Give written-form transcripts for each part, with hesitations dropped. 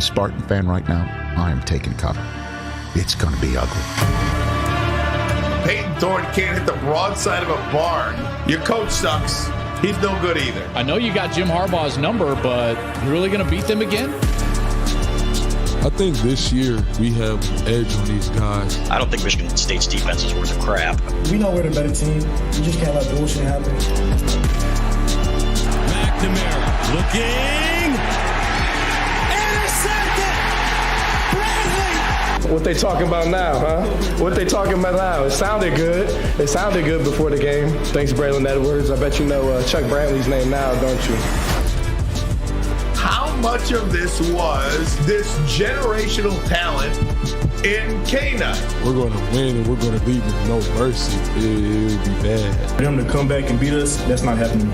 Spartan fan right now, I am taking cover. It's going to be ugly. Peyton Thorne can't hit the broadside of a barn. Your coach sucks. He's no good either. I know you got Jim Harbaugh's number, but you really going to beat them again? I think this year we have an edge on these guys. I don't think Michigan State's defense is worth a crap. We know we're the better team. We just can't let bullshit happen. McNamara looking. Intercepted! Bradley! What they talking about now, huh? What they talking about now? It sounded good. It sounded good before the game. Thanks, Braylon Edwards. I bet you know Chuck Brantley's name now, don't you? How much of this was this generational talent in K9? We're going to win and we're going to beat with no mercy. It would be bad. For them to come back and beat us, that's not happening.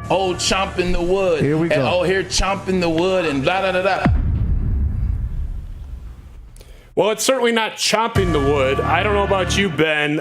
Oh, chomping the wood. Here we go. And oh, here chomping the wood and blah, blah, blah, blah. Well, it's certainly not chomping the wood. I don't know about you, Ben.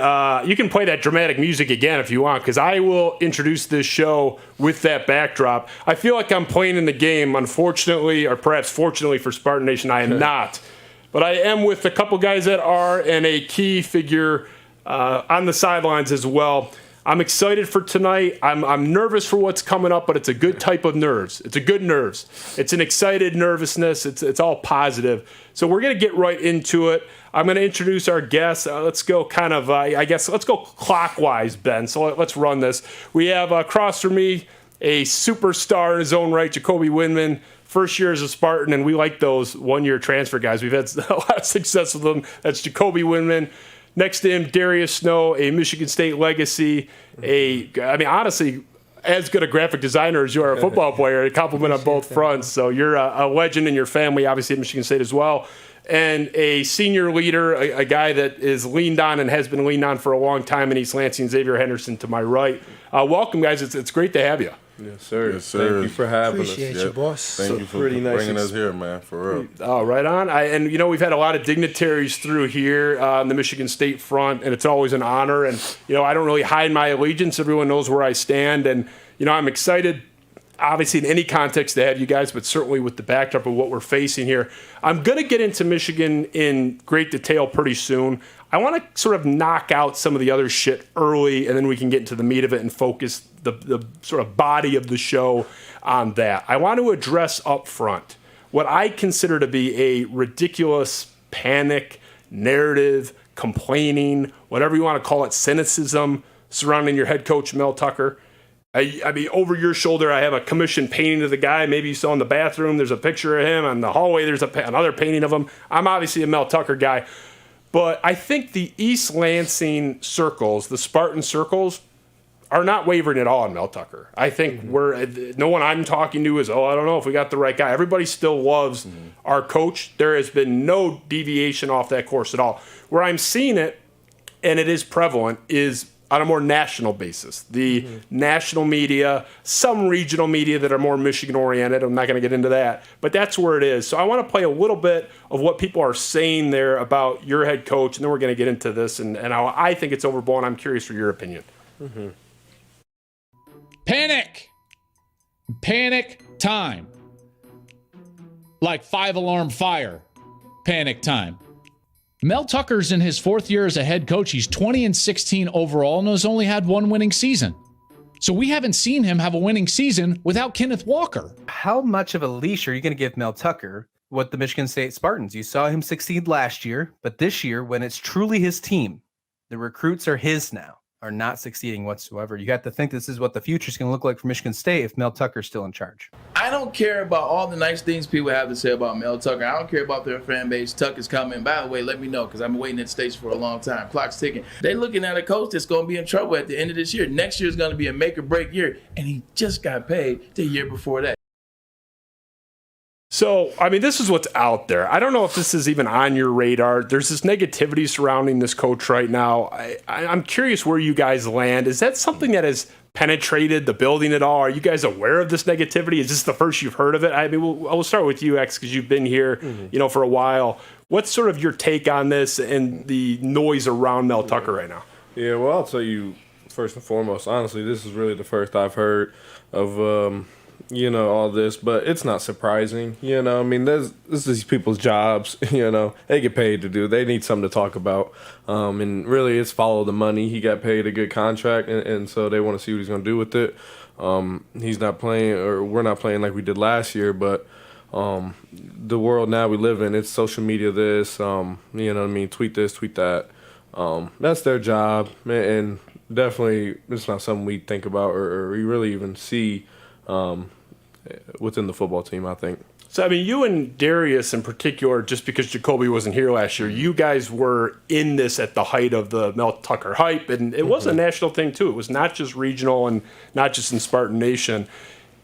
You can play that dramatic music again if you want, because I will introduce this show with that backdrop. I feel like I'm playing in the game. Unfortunately, or perhaps fortunately for Spartan Nation, I am not. But I am with a couple guys that are, and a key figure on the sidelines as well. I'm excited for tonight. I'm nervous for what's coming up, but it's a good type of nerves. It's a good nerves. It's an excited nervousness. It's all positive. So we're going to get right into it. I'm going to introduce our guests. Let's go kind of, let's go clockwise, Ben. So let's run this. We have across from me a superstar in his own right, Jacoby Windmon. First year as a Spartan, and we like those one-year transfer guys. We've had a lot of success with them. That's Jacoby Windmon. Next to him, Darius Snow, a Michigan State legacy, honestly, as good a graphic designer as you are a football player, a compliment on both fronts. So you're a legend in your family, obviously at Michigan State as well, and a senior leader, a guy that is leaned on and has been leaned on for a long time in East Lansing, Xavier Henderson to my right. Welcome, guys. It's great to have you. Yes, sir. Yes, sir. Thank you for having Appreciate us. you, boss. Thank you for bringing us here, man, for real. Oh, right on. We've had a lot of dignitaries through here on the Michigan State front, and it's always an honor. And, I don't really hide my allegiance. Everyone knows where I stand. And, I'm excited, obviously, in any context to have you guys, but certainly with the backdrop of what we're facing here. I'm going to get into Michigan in great detail pretty soon. I want to sort of knock out some of the other shit early, and then we can get into the meat of it and focus the sort of body of the show on that. I want to address up front what I consider to be a ridiculous panic, narrative, complaining, whatever you want to call it, cynicism surrounding your head coach, Mel Tucker. I mean, over your shoulder, I have a commissioned painting of the guy. Maybe you saw in the bathroom, there's a picture of him. On the hallway, there's another painting of him. I'm obviously a Mel Tucker guy. But I think the East Lansing circles, the Spartan circles, are not wavering at all on Mel Tucker. I think no one I'm talking to is, I don't know if we got the right guy. Everybody still loves our coach. There has been no deviation off that course at all. Where I'm seeing it, and it is prevalent, is on a more national basis. The national media, some regional media that are more Michigan-oriented. I'm not going to get into that. But that's where it is. So I want to play a little bit of what people are saying there about your head coach, and then we're going to get into this and how I think it's overblown. I'm curious for your opinion. Mm-hmm. Panic. Panic time. Like 5-alarm fire. Panic time. Mel Tucker's in his fourth year as a head coach. He's 20-16 overall and has only had one winning season. So we haven't seen him have a winning season without Kenneth Walker. How much of a leash are you going to give Mel Tucker with the Michigan State Spartans? You saw him succeed last year, but this year, when it's truly his team, the recruits are his now, are not succeeding whatsoever. You have to think this is what the future is going to look like for Michigan State if Mel Tucker's still in charge. I don't care about all the nice things people have to say about Mel Tucker. I don't care about their fan base. Tucker's coming. By the way, let me know, because I've been waiting at the station for a long time. Clock's ticking. They're looking at a coach that's going to be in trouble at the end of this year. Next year is going to be a make-or-break year, and he just got paid the year before that. So, I mean, this is what's out there. I don't know if this is even on your radar. There's this negativity surrounding this coach right now. I'm curious where you guys land. Is that something that has penetrated the building at all? Are you guys aware of this negativity? Is this the first you've heard of it? I mean, we'll start with you, X, because you've been here, for a while. What's sort of your take on this and the noise around Mel Tucker right now? Yeah, well, I'll tell you first and foremost, honestly, this is really the first I've heard of, all this, but it's not surprising. I mean, this is these people's jobs. They get paid to do. They need something to talk about, and really, it's follow the money. He got paid a good contract, and so they want to see what he's going to do with it. He's not playing, or we're not playing like we did last year, but the world now we live in, it's social media. This, tweet this, tweet that. That's their job, and definitely it's not something we think about or we really even see within the football team, I think. So, I mean, you and Darius in particular, just because Jacoby wasn't here last year, you guys were in this at the height of the Mel Tucker hype, and it was a national thing, too. It was not just regional and not just in Spartan Nation.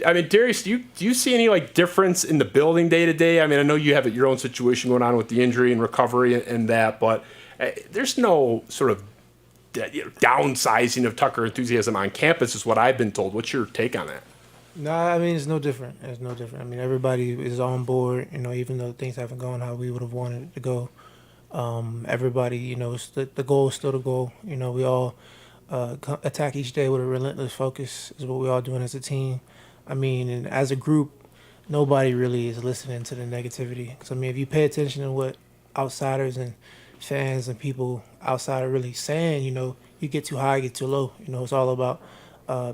I mean, Darius, do you see any, difference in the building day-to-day? I mean, I know you have your own situation going on with the injury and recovery and that, but there's no sort of downsizing of Tucker enthusiasm on campus is what I've been told. What's your take on that? No, I mean, it's no different. It's no different. I mean, everybody is on board, even though things haven't gone how we would have wanted it to go. Everybody, the goal is still the goal. We all attack each day with a relentless focus is what we're all doing as a team. I mean, and as a group, nobody really is listening to the negativity. Because, I mean, if you pay attention to what outsiders and fans and people outside are really saying, you get too high, get too low. It's all about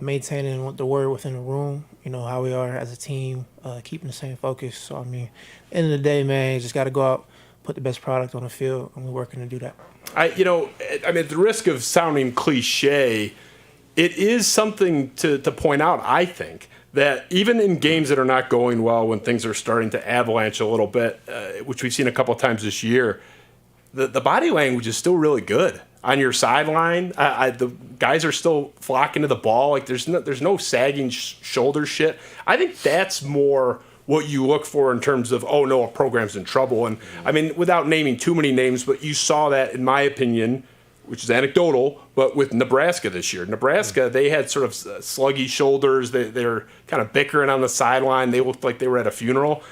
maintaining the word within the room, how we are as a team, keeping the same focus. So, I mean, end of the day, man, you just got to go out, put the best product on the field, and we're working to do that. I mean, at the risk of sounding cliche, it is something to point out, I think, that even in games that are not going well, when things are starting to avalanche a little bit, which we've seen a couple of times this year, the body language is still really good on your sideline. The guys are still flocking to the ball. There's no sagging shoulder shit. I think that's more what you look for in terms of, oh no, a program's in trouble. And I mean, without naming too many names, but you saw that, in my opinion, which is anecdotal, but with Nebraska this year. Nebraska, they had sort of sluggy shoulders. They're kind of bickering on the sideline. They looked like they were at a funeral.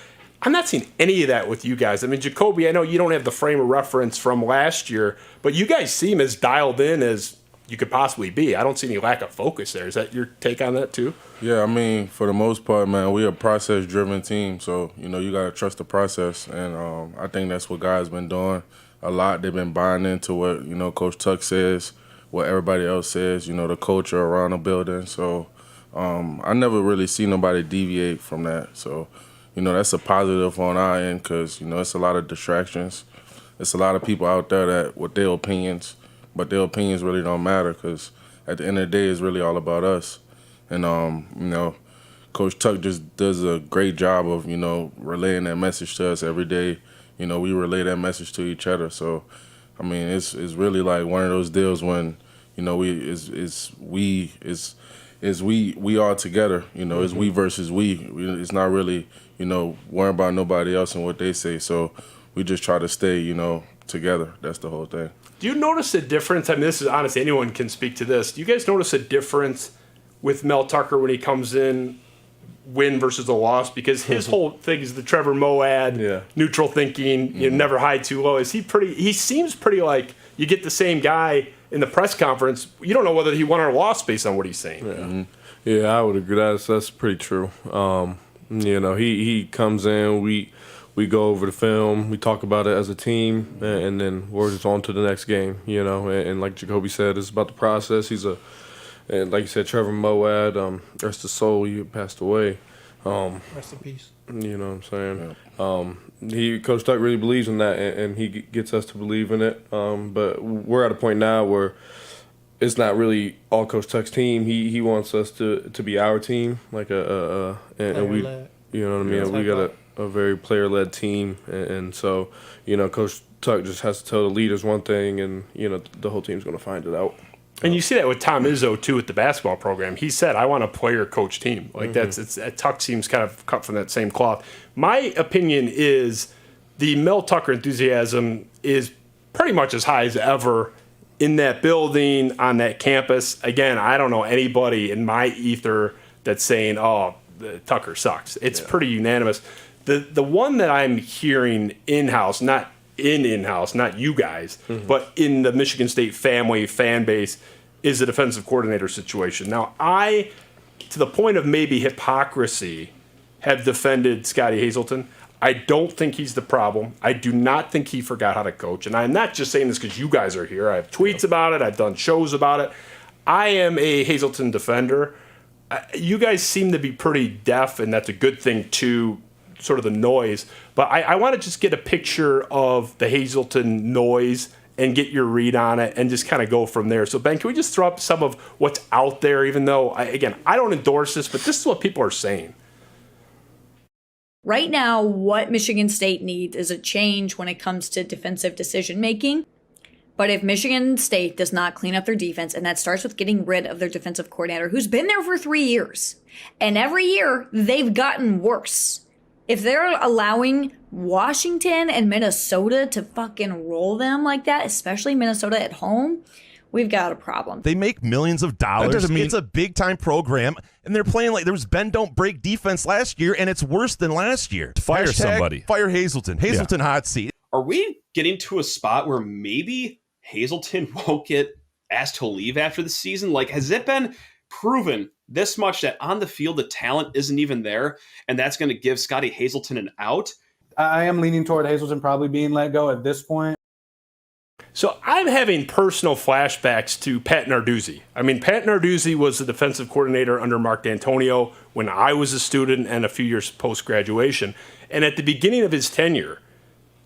I'm not seeing any of that with you guys. I mean, Jacoby, I know you don't have the frame of reference from last year, but you guys seem as dialed in as you could possibly be. I don't see any lack of focus there. Is that your take on that too? Yeah, I mean, for the most part, man, we're a process-driven team. So, you got to trust the process. And I think that's what guys been doing a lot. They've been buying into what, Coach Tuck says, what everybody else says, the culture around the building. So I never really see nobody deviate from that. So, that's a positive on our end because, it's a lot of distractions. It's a lot of people out there that with their opinions, but their opinions really don't matter because at the end of the day, it's really all about us. And, Coach Tuck just does a great job of, relaying that message to us every day. We relay that message to each other. So, I mean, it's really like one of those deals when, we all together. It's we versus we. It's not really, worrying about nobody else and what they say. So we just try to stay, together. That's the whole thing. Do you notice a difference? I mean, this is honestly, anyone can speak to this. Do you guys notice a difference with Mel Tucker when he comes in, win versus a loss? Because his whole thing is the Trevor Moad, neutral thinking, never high too low. He seems pretty like you get the same guy in the press conference. You don't know whether he won or lost based on what he's saying. Yeah, I would agree. That's pretty true. He comes in, we go over the film, we talk about it as a team, and then we're just on to the next game, And like Jacoby said, it's about the process. And like you said, Trevor Moad, rest his soul, he passed away. Rest in peace. You know what I'm saying? Coach Tuck really believes in that, and he gets us to believe in it. But we're at a point now where it's not really all Coach Tuck's team. He wants us to be our team, and we, you know what I mean. We got a very player-led team, and so Coach Tuck just has to tell the leaders one thing, and the whole team's going to find it out. And you see that with Tom Izzo too with the basketball program. He said, "I want a player-coach team." Like Tuck seems kind of cut from that same cloth. My opinion is the Mel Tucker enthusiasm is pretty much as high as ever in that building, on that campus. Again, I don't know anybody in my ether that's saying, "Oh, Tucker sucks." It's pretty unanimous. The one that I'm hearing in-house, not you guys, but in the Michigan State family fan base, is the defensive coordinator situation. Now, I, to the point of maybe hypocrisy, have defended Scotty Hazelton. I don't think he's the problem. I do not think he forgot how to coach. And I'm not just saying this because you guys are here. I have tweets about it. I've done shows about it. I am a Hazelton defender. You guys seem to be pretty deaf, and that's a good thing to sort of the noise. But I want to just get a picture of the Hazelton noise and get your read on it and just kind of go from there. So, Ben, can we just throw up some of what's out there, even though, I don't endorse this, but this is what people are saying. Right now, what Michigan State needs is a change when it comes to defensive decision-making. But if Michigan State does not clean up their defense, and that starts with getting rid of their defensive coordinator, who's been there for 3 years, and every year they've gotten worse. If they're allowing Washington and Minnesota to fucking roll them like that, especially Minnesota at home, we've got a problem. They make millions of dollars. That doesn't mean it's a big-time program, and they're playing like there was bend, don't break defense last year, and it's worse than last year. Fire somebody. Fire Hazelton. Hazelton hot seat. Are we getting to a spot where maybe Hazelton won't get asked to leave after the season? Like, has it been proven this much that on the field the talent isn't even there, and that's going to give Scotty Hazelton an out? I am leaning toward Hazelton probably being let go at this point. So I'm having personal flashbacks to Pat Narduzzi. I mean, Pat Narduzzi was the defensive coordinator under Mark D'Antonio when I was a student and a few years post-graduation. And at the beginning of his tenure,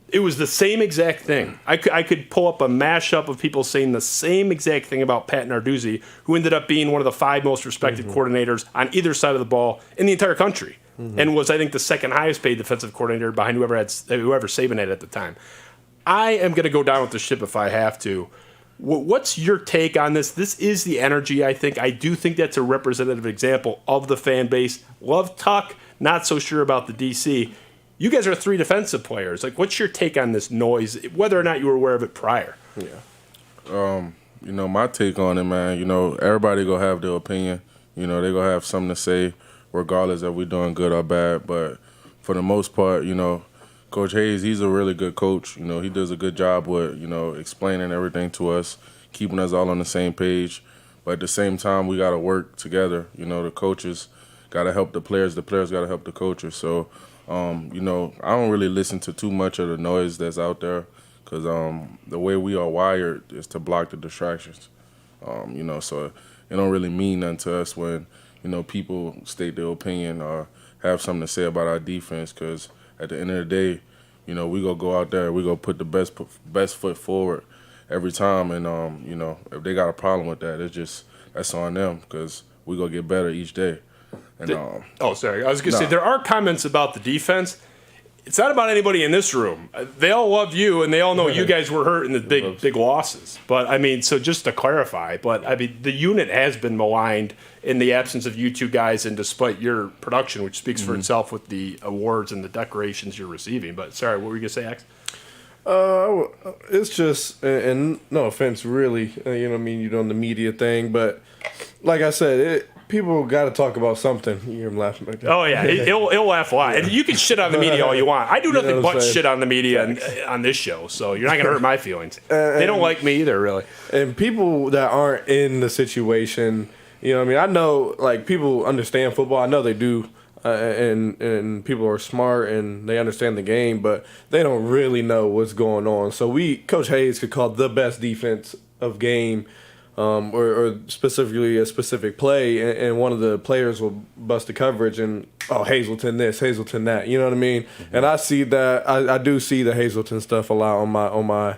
it was the same exact thing. I could pull up a mashup of people saying the same exact thing about Pat Narduzzi, who ended up being one of the 5 most respected coordinators on either side of the ball in the entire country, and was, I think, the second highest paid defensive coordinator behind whoever Saban had at the time. I am going to go down with the ship if I have to. What's your take on this? This is the energy, I think. I do think that's a representative example of the fan base. Love Tuck, not so sure about the DC. You guys are 3 defensive players. Like, what's your take on this noise, whether or not you were aware of it prior? Yeah. My take on it, man, everybody going to have their opinion. They're going to have something to say, regardless if we're doing good or bad. But for the most part, Coach Hayes, he's a really good coach. He does a good job with, explaining everything to us, keeping us all on the same page. But at the same time, we got to work together. The coaches got to help the players got to help the coaches. So, I don't really listen to too much of the noise that's out there because the way we are wired is to block the distractions. So it don't really mean nothing to us when, people state their opinion or have something to say about our defense because at the end of the day, we going to go out there, we going to put the best foot forward every time. And, if they got a problem with that, that's on them because we going to get better each day. And, sorry. I was going to say, there are comments about the defense. It's not about anybody in this room. They all love you, and they all know you guys were hurt in the big losses. But, so just to clarify, the unit has been maligned in the absence of you two guys and despite your production, which speaks for itself with the awards and the decorations you're receiving. But, sorry, what were you going to say, X? It's just, and no offense, really, you're doing the media thing, but like I said, people got to talk about something. You hear him laughing like that. Oh, yeah. He'll laugh a lot. And you can shit on the media all you want. I do nothing but shit on the media on this show, so you're not going to hurt my feelings. They don't like me either, really. And people that aren't in the situation, I know, like, people understand football. I know they do. And people are smart and they understand the game, but they don't really know what's going on. So Coach Hayes could call the best defense of game, or specifically a specific play, and one of the players will bust the coverage and Hazelton this, Hazelton that. You know what I mean? Mm-hmm. And I see that. I do see the Hazelton stuff a lot on my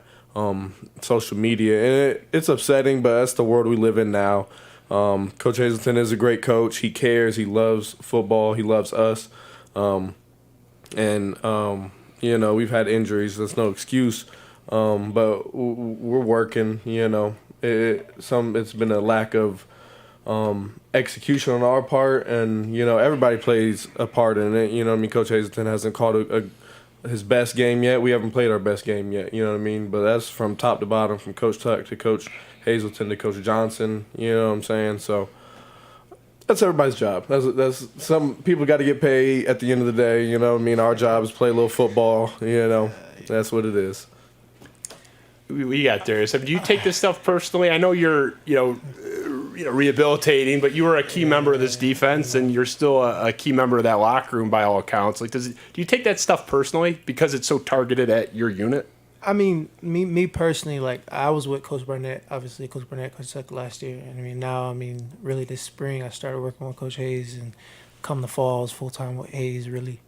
social media, and it's upsetting, but that's the world we live in now. Coach Hazelton is a great coach. He cares. He loves football. He loves us. We've had injuries. That's no excuse. But we're working, it's been a lack of execution on our part, and, everybody plays a part in it. Coach Hazelton hasn't called his best game yet. We haven't played our best game yet, But that's from top to bottom, from Coach Tuck to Coach Hazelton to Coach Johnson, you know what I'm saying? So that's everybody's job. That's some people got to get paid at the end of the day, Our job is play a little football, That's what it is. We got Darius. Do you take this stuff personally? I know you're, rehabilitating, but you were a key member of this defense, and you're still a key member of that locker room by all accounts. Like, do you take that stuff personally because it's so targeted at your unit? I mean, me personally, like, I was with Coach Barnett, obviously Coach Barnett, Coach Tucker last year. And now, really this spring I started working with Coach Hayes, and come the fall I was full-time with Hayes, really.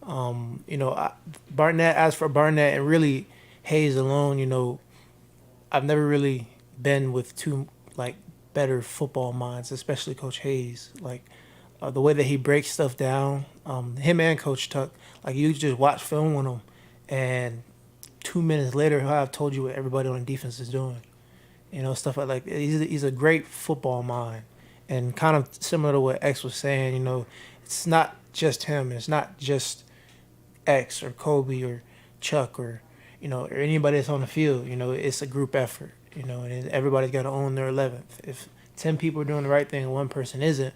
Barnett, as for Barnett and really Hayes alone, I've never really been with two, like, better football minds, especially Coach Hayes. Like, the way that he breaks stuff down, him and Coach Tuck, like, you just watch film with him, and 2 minutes later, he'll have told you what everybody on defense is doing. Stuff like that. He's a great football mind. And kind of similar to what X was saying, it's not just him. It's not just X or Kobe or Chuck or anybody that's on the field. It's a group effort, and everybody's got to own their 11th. If 10 people are doing the right thing and one person isn't,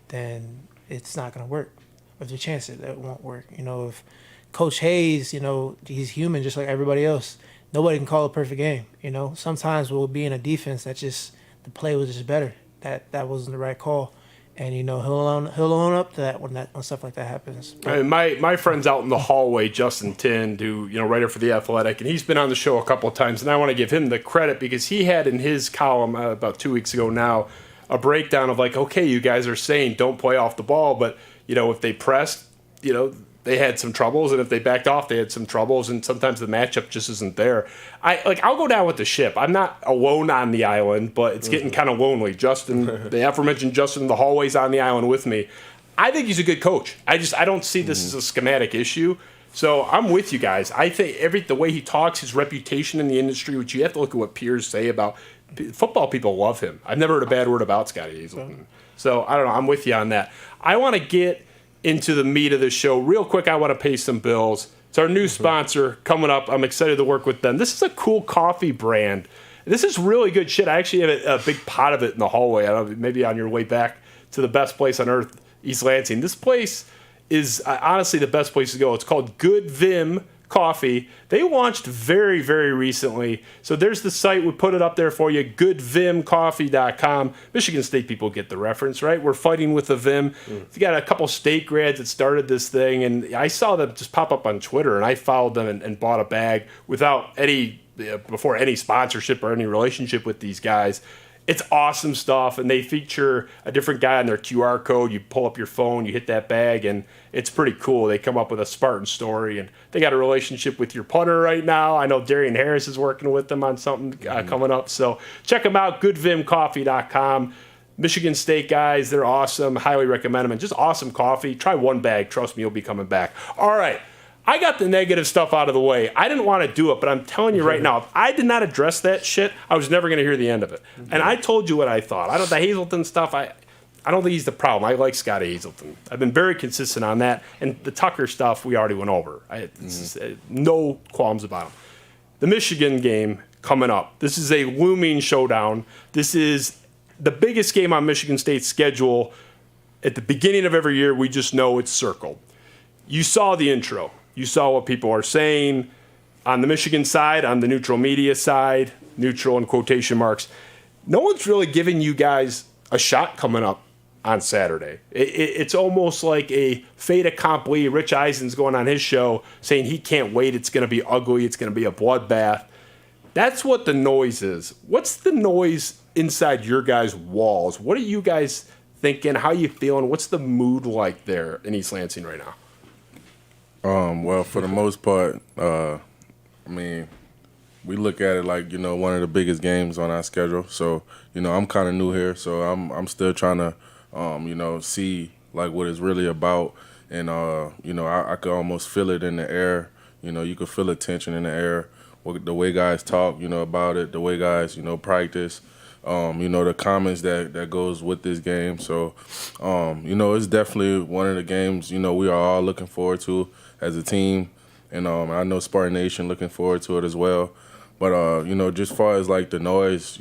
then it's not going to work. There's a chance that it won't work. If Coach Hayes, he's human just like everybody else. Nobody can call a perfect game. Sometimes we'll be in a defense that just the play was just better. That wasn't the right call, and he'll own up to that when stuff like that happens. My friend's out in the hallway, Justin Tind, who writer for The Athletic, and he's been on the show a couple of times, and I want to give him the credit because he had in his column about 2 weeks ago now a breakdown of like, okay, you guys are saying don't play off the ball, but if they pressed, they had some troubles, and if they backed off, they had some troubles, and sometimes the matchup just isn't there. I'll go down with the ship. I'm not alone on the island, but it's getting kind of lonely. Justin, the aforementioned Justin in the hallways on the island with me. I think he's a good coach. I don't see this as a schematic issue. So I'm with you guys. I think the way he talks, his reputation in the industry, which you have to look at what peers say about football, people love him. I've never heard a bad word about Scotty Hazelton. So I don't know. I'm with you on that. I want to get into the meat of the show. Real quick, I want to pay some bills. It's our new sponsor coming up. I'm excited to work with them. This is a cool coffee brand. This is really good shit. I actually have a big pot of it in the hallway. I don't know, maybe on your way back to the best place on earth, East Lansing. This place is honestly the best place to go. It's called Good Vim Coffee. They launched very, very recently. So there's the site. We put it up there for you, goodvimcoffee.com. Michigan State people get the reference, right? We're fighting with the Vim. You got a couple state grads that started this thing, and I saw them just pop up on Twitter, and I followed them and bought a bag before any sponsorship or any relationship with these guys. It's awesome stuff, and they feature a different guy on their QR code. You pull up your phone, you hit that bag, and it's pretty cool. They come up with a Spartan story, and they got a relationship with your punter right now. I know Darian Harris is working with them on something coming up, so check them out, goodvimcoffee.com. Michigan State guys, they're awesome. Highly recommend them, and just awesome coffee. Try one bag. Trust me, you'll be coming back. All right. I got the negative stuff out of the way. I didn't want to do it, but I'm telling you right now, if I did not address that shit, I was never going to hear the end of it. And I told you what I thought. The Hazelton stuff, I don't think he's the problem. I like Scotty Hazelton. I've been very consistent on that. And the Tucker stuff, we already went over. No qualms about him. The Michigan game coming up. This is a looming showdown. This is the biggest game on Michigan State's schedule. At the beginning of every year, we just know it's circled. You saw the intro. You saw what people are saying on the Michigan side, on the neutral media side, neutral in quotation marks. No one's really giving you guys a shot coming up on Saturday. It's almost like a fait accompli. Rich Eisen's going on his show saying he can't wait. It's going to be ugly. It's going to be a bloodbath. That's what the noise is. What's the noise inside your guys' walls? What are you guys thinking? How are you feeling? What's the mood like there in East Lansing right now? Well, for the most part, we look at it like, one of the biggest games on our schedule. So, I'm kind of new here, so I'm still trying to, see like what it's really about. And, I could almost feel it in the air. You could feel the tension in the air, the way guys talk, about it, the way guys, practice. The comments that goes with this game. So, it's definitely one of the games, we are all looking forward to as a team. And I know Spartan Nation looking forward to it as well. But, just far as like the noise,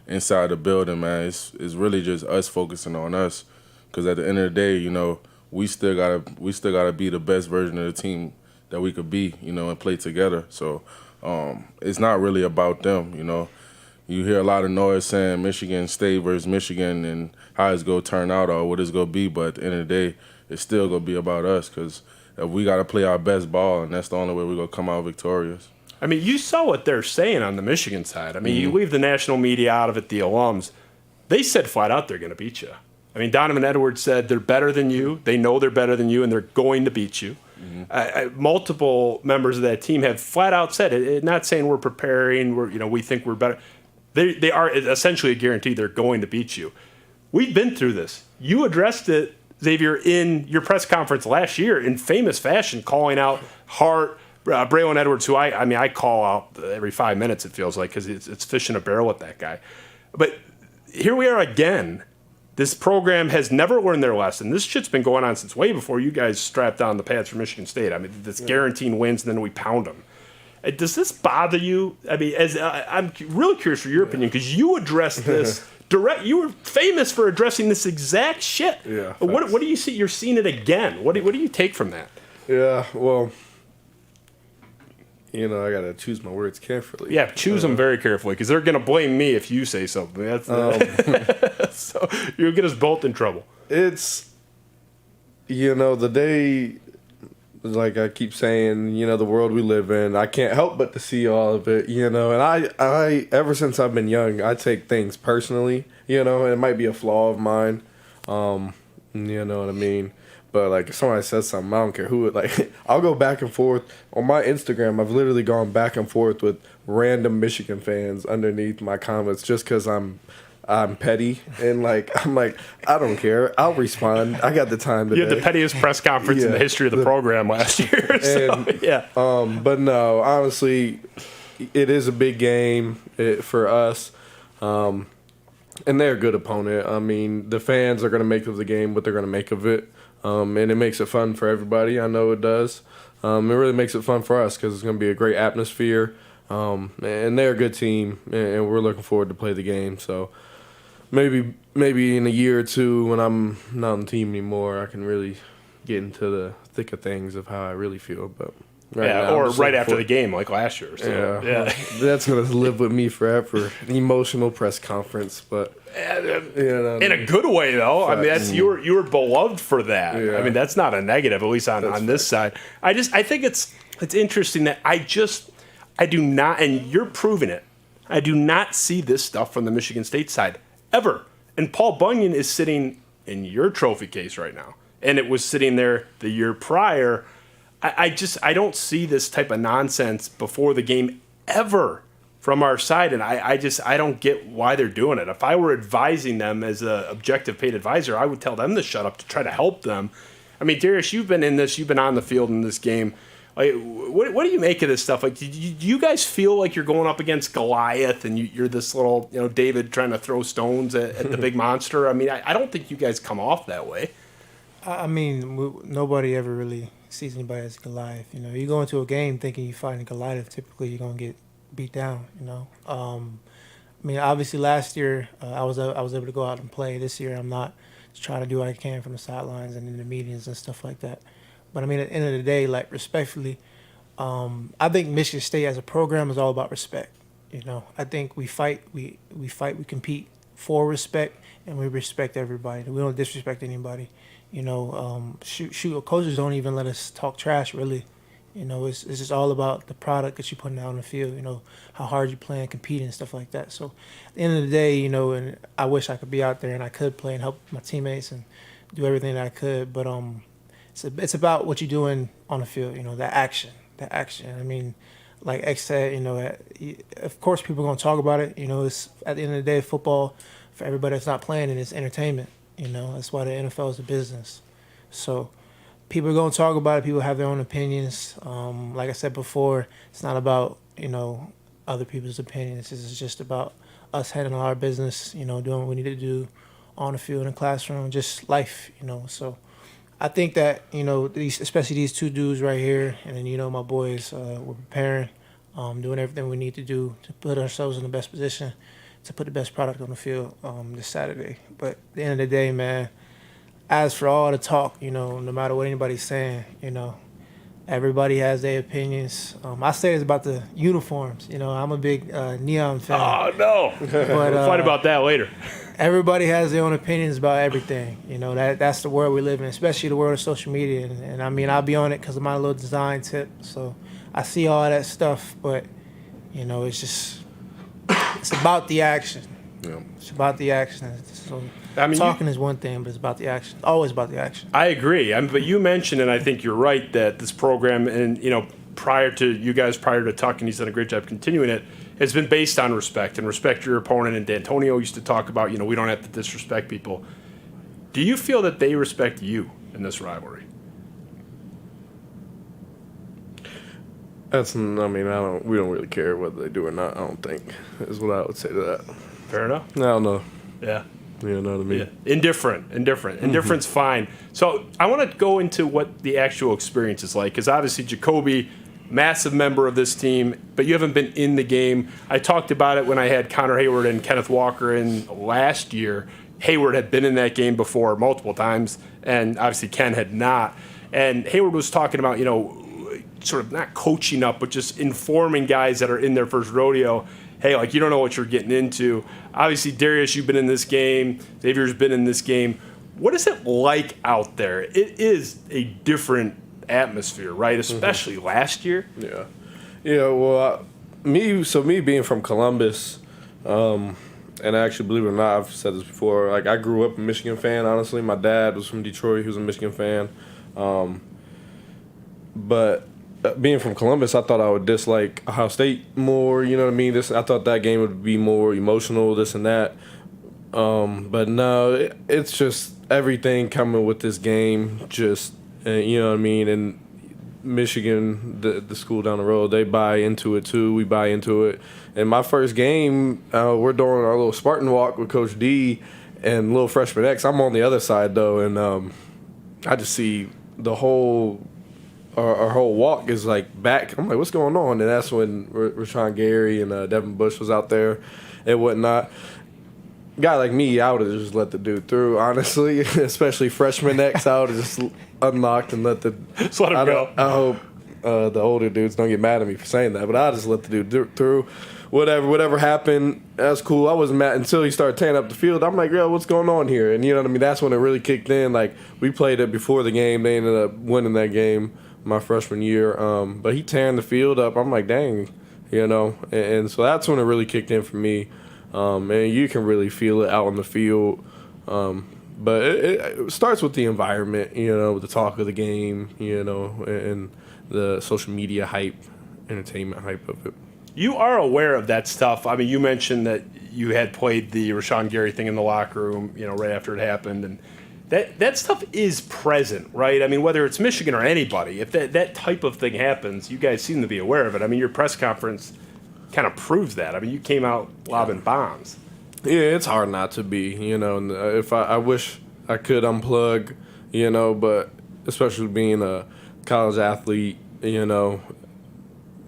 inside the building, man, it's really just us focusing on us. Because at the end of the day, we still gotta be the best version of the team that we could be, and play together. So it's not really about them, you hear a lot of noise saying Michigan State versus Michigan and how it's going to turn out or what it's going to be. But at the end of the day, it's still going to be about us because we got to play our best ball, and that's the only way we're going to come out victorious. I mean, you saw what they're saying on the Michigan side. I mean, you leave the national media out of it, the alums. They said flat out they're going to beat you. I mean, Donovan Edwards said they're better than you. They know they're better than you, and they're going to beat you. Multiple members of that team have flat out said it. Not saying we're preparing. We think we're better. They are essentially a guarantee they're going to beat you. We've been through this. You addressed it, Xavier, in your press conference last year in famous fashion, calling out Hart, Braylon Edwards, who I call out every 5 minutes, it feels like, because it's fish in a barrel with that guy. But here we are again. This program has never learned their lesson. This shit's been going on since way before you guys strapped on the pads for Michigan State. I mean, this guaranteeing wins, and then we pound them. Does this bother you? I mean, I'm really curious for your opinion, because you addressed this direct. You were famous for addressing this exact shit. Yeah. What do you see? You're seeing it again. What do you take from that? Yeah. Well, I got to choose my words carefully. Yeah, choose them very carefully, because they're going to blame me if you say something. That's so you'll get us both in trouble. It's, the day, like I keep saying, the world we live in, I can't help but to see all of it, and I ever since I've been young, I take things personally, and it might be a flaw of mine, you know what I mean? But, like, if somebody says something, I don't care who it, I'll go back and forth. On my Instagram, I've literally gone back and forth with random Michigan fans underneath my comments just because I'm petty. And, I'm like, I don't care. I'll respond. I got the time today. You had the pettiest press conference in the history of the program last year. But, no, honestly, it is a big game for us. And they're a good opponent. I mean, the fans are going to make of the game what they're going to make of it. And it makes it fun for everybody. I know it does. It really makes it fun for us because it's going to be a great atmosphere. And they're a good team, and we're looking forward to play the game. So maybe in a year or two when I'm not on the team anymore, I can really get into the thick of things of how I really feel. But right after the game like last year. So, yeah. That's going to live with me forever. An emotional press conference, but... in a good way, though. I mean, you were beloved for that. Yeah. I mean, that's not a negative, at least on this side. I think it's interesting that I do not, and you're proving it, I do not see this stuff from the Michigan State side ever. And Paul Bunyan is sitting in your trophy case right now, and it was sitting there the year prior. I don't see this type of nonsense before the game ever from our side, and I don't get why they're doing it. If I were advising them as an objective paid advisor, I would tell them to shut up to try to help them. I mean, Darius, you've been in this, you've been on the field in this game. Like, what do you make of this stuff? Like, do you guys feel like you're going up against Goliath and you're this little, David trying to throw stones at the big monster? I mean, I don't think you guys come off that way. I mean, nobody ever really sees anybody as Goliath. You go into a game thinking you're fighting Goliath, typically you're going to get beat down, I mean, obviously last year I was able to go out and play. This year I'm not. Just trying to do what I can from the sidelines and in the meetings and stuff like that. But I mean, at the end of the day, respectfully, I think Michigan State as a program is all about respect. I think we fight, we compete for respect, and we respect everybody. We don't disrespect anybody. Coaches don't even let us talk trash really. It's just all about the product that you're putting out on the field, how hard you're playing, competing, and stuff like that. So at the end of the day, and I wish I could be out there and I could play and help my teammates and do everything that I could. But it's about what you're doing on the field, the action. I mean, like X said, of course people are going to talk about it. It's at the end of the day, football, for everybody that's not playing, and it's entertainment. That's why the NFL is a business. So people are going to talk about it. People have their own opinions. Like I said before, it's not about, other people's opinions. It's just about us handling our business, doing what we need to do on the field, in the classroom, just life, So I think that, especially these two dudes right here, and then, my boys, we're preparing, doing everything we need to do to put ourselves in the best position to put the best product on the field this Saturday. But at the end of the day, man, as for all the talk, no matter what anybody's saying, Everybody has their opinions. I say it's about the uniforms. You know, I'm a big Neon fan. Oh, no. We'll fight about that later. Everybody has their own opinions about everything. You know, that's the world we live in, especially the world of social media. And I mean, I'll be on it because of my little design tip. So I see all that stuff, but, you know, it's about the action. Yeah. It's about the action. So I mean, talking is one thing, but it's about the action. Always about the action. I agree. But you mentioned, and I think you're right, that this program, and you know, prior to Tuck, and he's done a great job continuing it, has been based on respect and respect your opponent. And D'Antonio used to talk about, you know, we don't have to disrespect people. Do you feel that they respect you in this rivalry? We don't really care whether they do or not. I don't think is what I would say to that. Fair enough. I don't know. Yeah. You know what I mean? Yeah. Indifferent. Indifferent's fine. So I want to go into what the actual experience is like, because obviously Jacoby, massive member of this team, but you haven't been in the game. I talked about it when I had Connor Hayward and Kenneth Walker in last year. Hayward had been in that game before multiple times, and obviously Ken had not. And Hayward was talking about, you know, sort of not coaching up, but just informing guys that are in their first rodeo, hey, like, you don't know what you're getting into. Obviously, Darius, you've been in this game. Xavier's been in this game. What is it like out there? It is a different atmosphere, right? Especially last year. Yeah. Yeah, well, me being from Columbus, and actually, believe it or not, I've said this before, like, I grew up a Michigan fan, honestly. My dad was from Detroit. He was a Michigan fan. But being from Columbus, I thought I would dislike Ohio State more, you know what I mean? I thought that game would be more emotional, this and that. But no, it's just everything coming with this game, just, you know what I mean? And Michigan, the school down the road, they buy into it too. We buy into it. And my first game, we're doing our little Spartan walk with Coach D and little freshman X. I'm on the other side, though, and I just see the whole our whole walk is like back. I'm like, what's going on? And that's when Rashawn Gary and Devin Bush was out there and whatnot. Guy like me, I would have just let the dude through, honestly, especially freshman X. I would have just unlocked and let the. Just let him go. I hope the older dudes don't get mad at me for saying that, but I just let the dude through. Whatever happened, that's cool. I wasn't mad until he started tearing up the field. I'm like, yo, what's going on here? And you know what I mean? That's when it really kicked in. Like, we played it before the game. They ended up winning that game my freshman year. But he tearing the field up. I'm like, dang, you know. And so that's when it really kicked in for me. And you can really feel it out on the field. But it starts with the environment, you know, with the talk of the game, you know, and the social media hype, entertainment hype of it. You are aware of that stuff. I mean, you mentioned that you had played the Rashawn Gary thing in the locker room, you know, right after it happened, and that stuff is present, right? I mean, whether it's Michigan or anybody, if that type of thing happens, you guys seem to be aware of it. I mean, your press conference kind of proves that. I mean, you came out lobbing bombs. Yeah, it's hard not to be, you know. And if I wish I could unplug, you know, but especially being a college athlete, you know,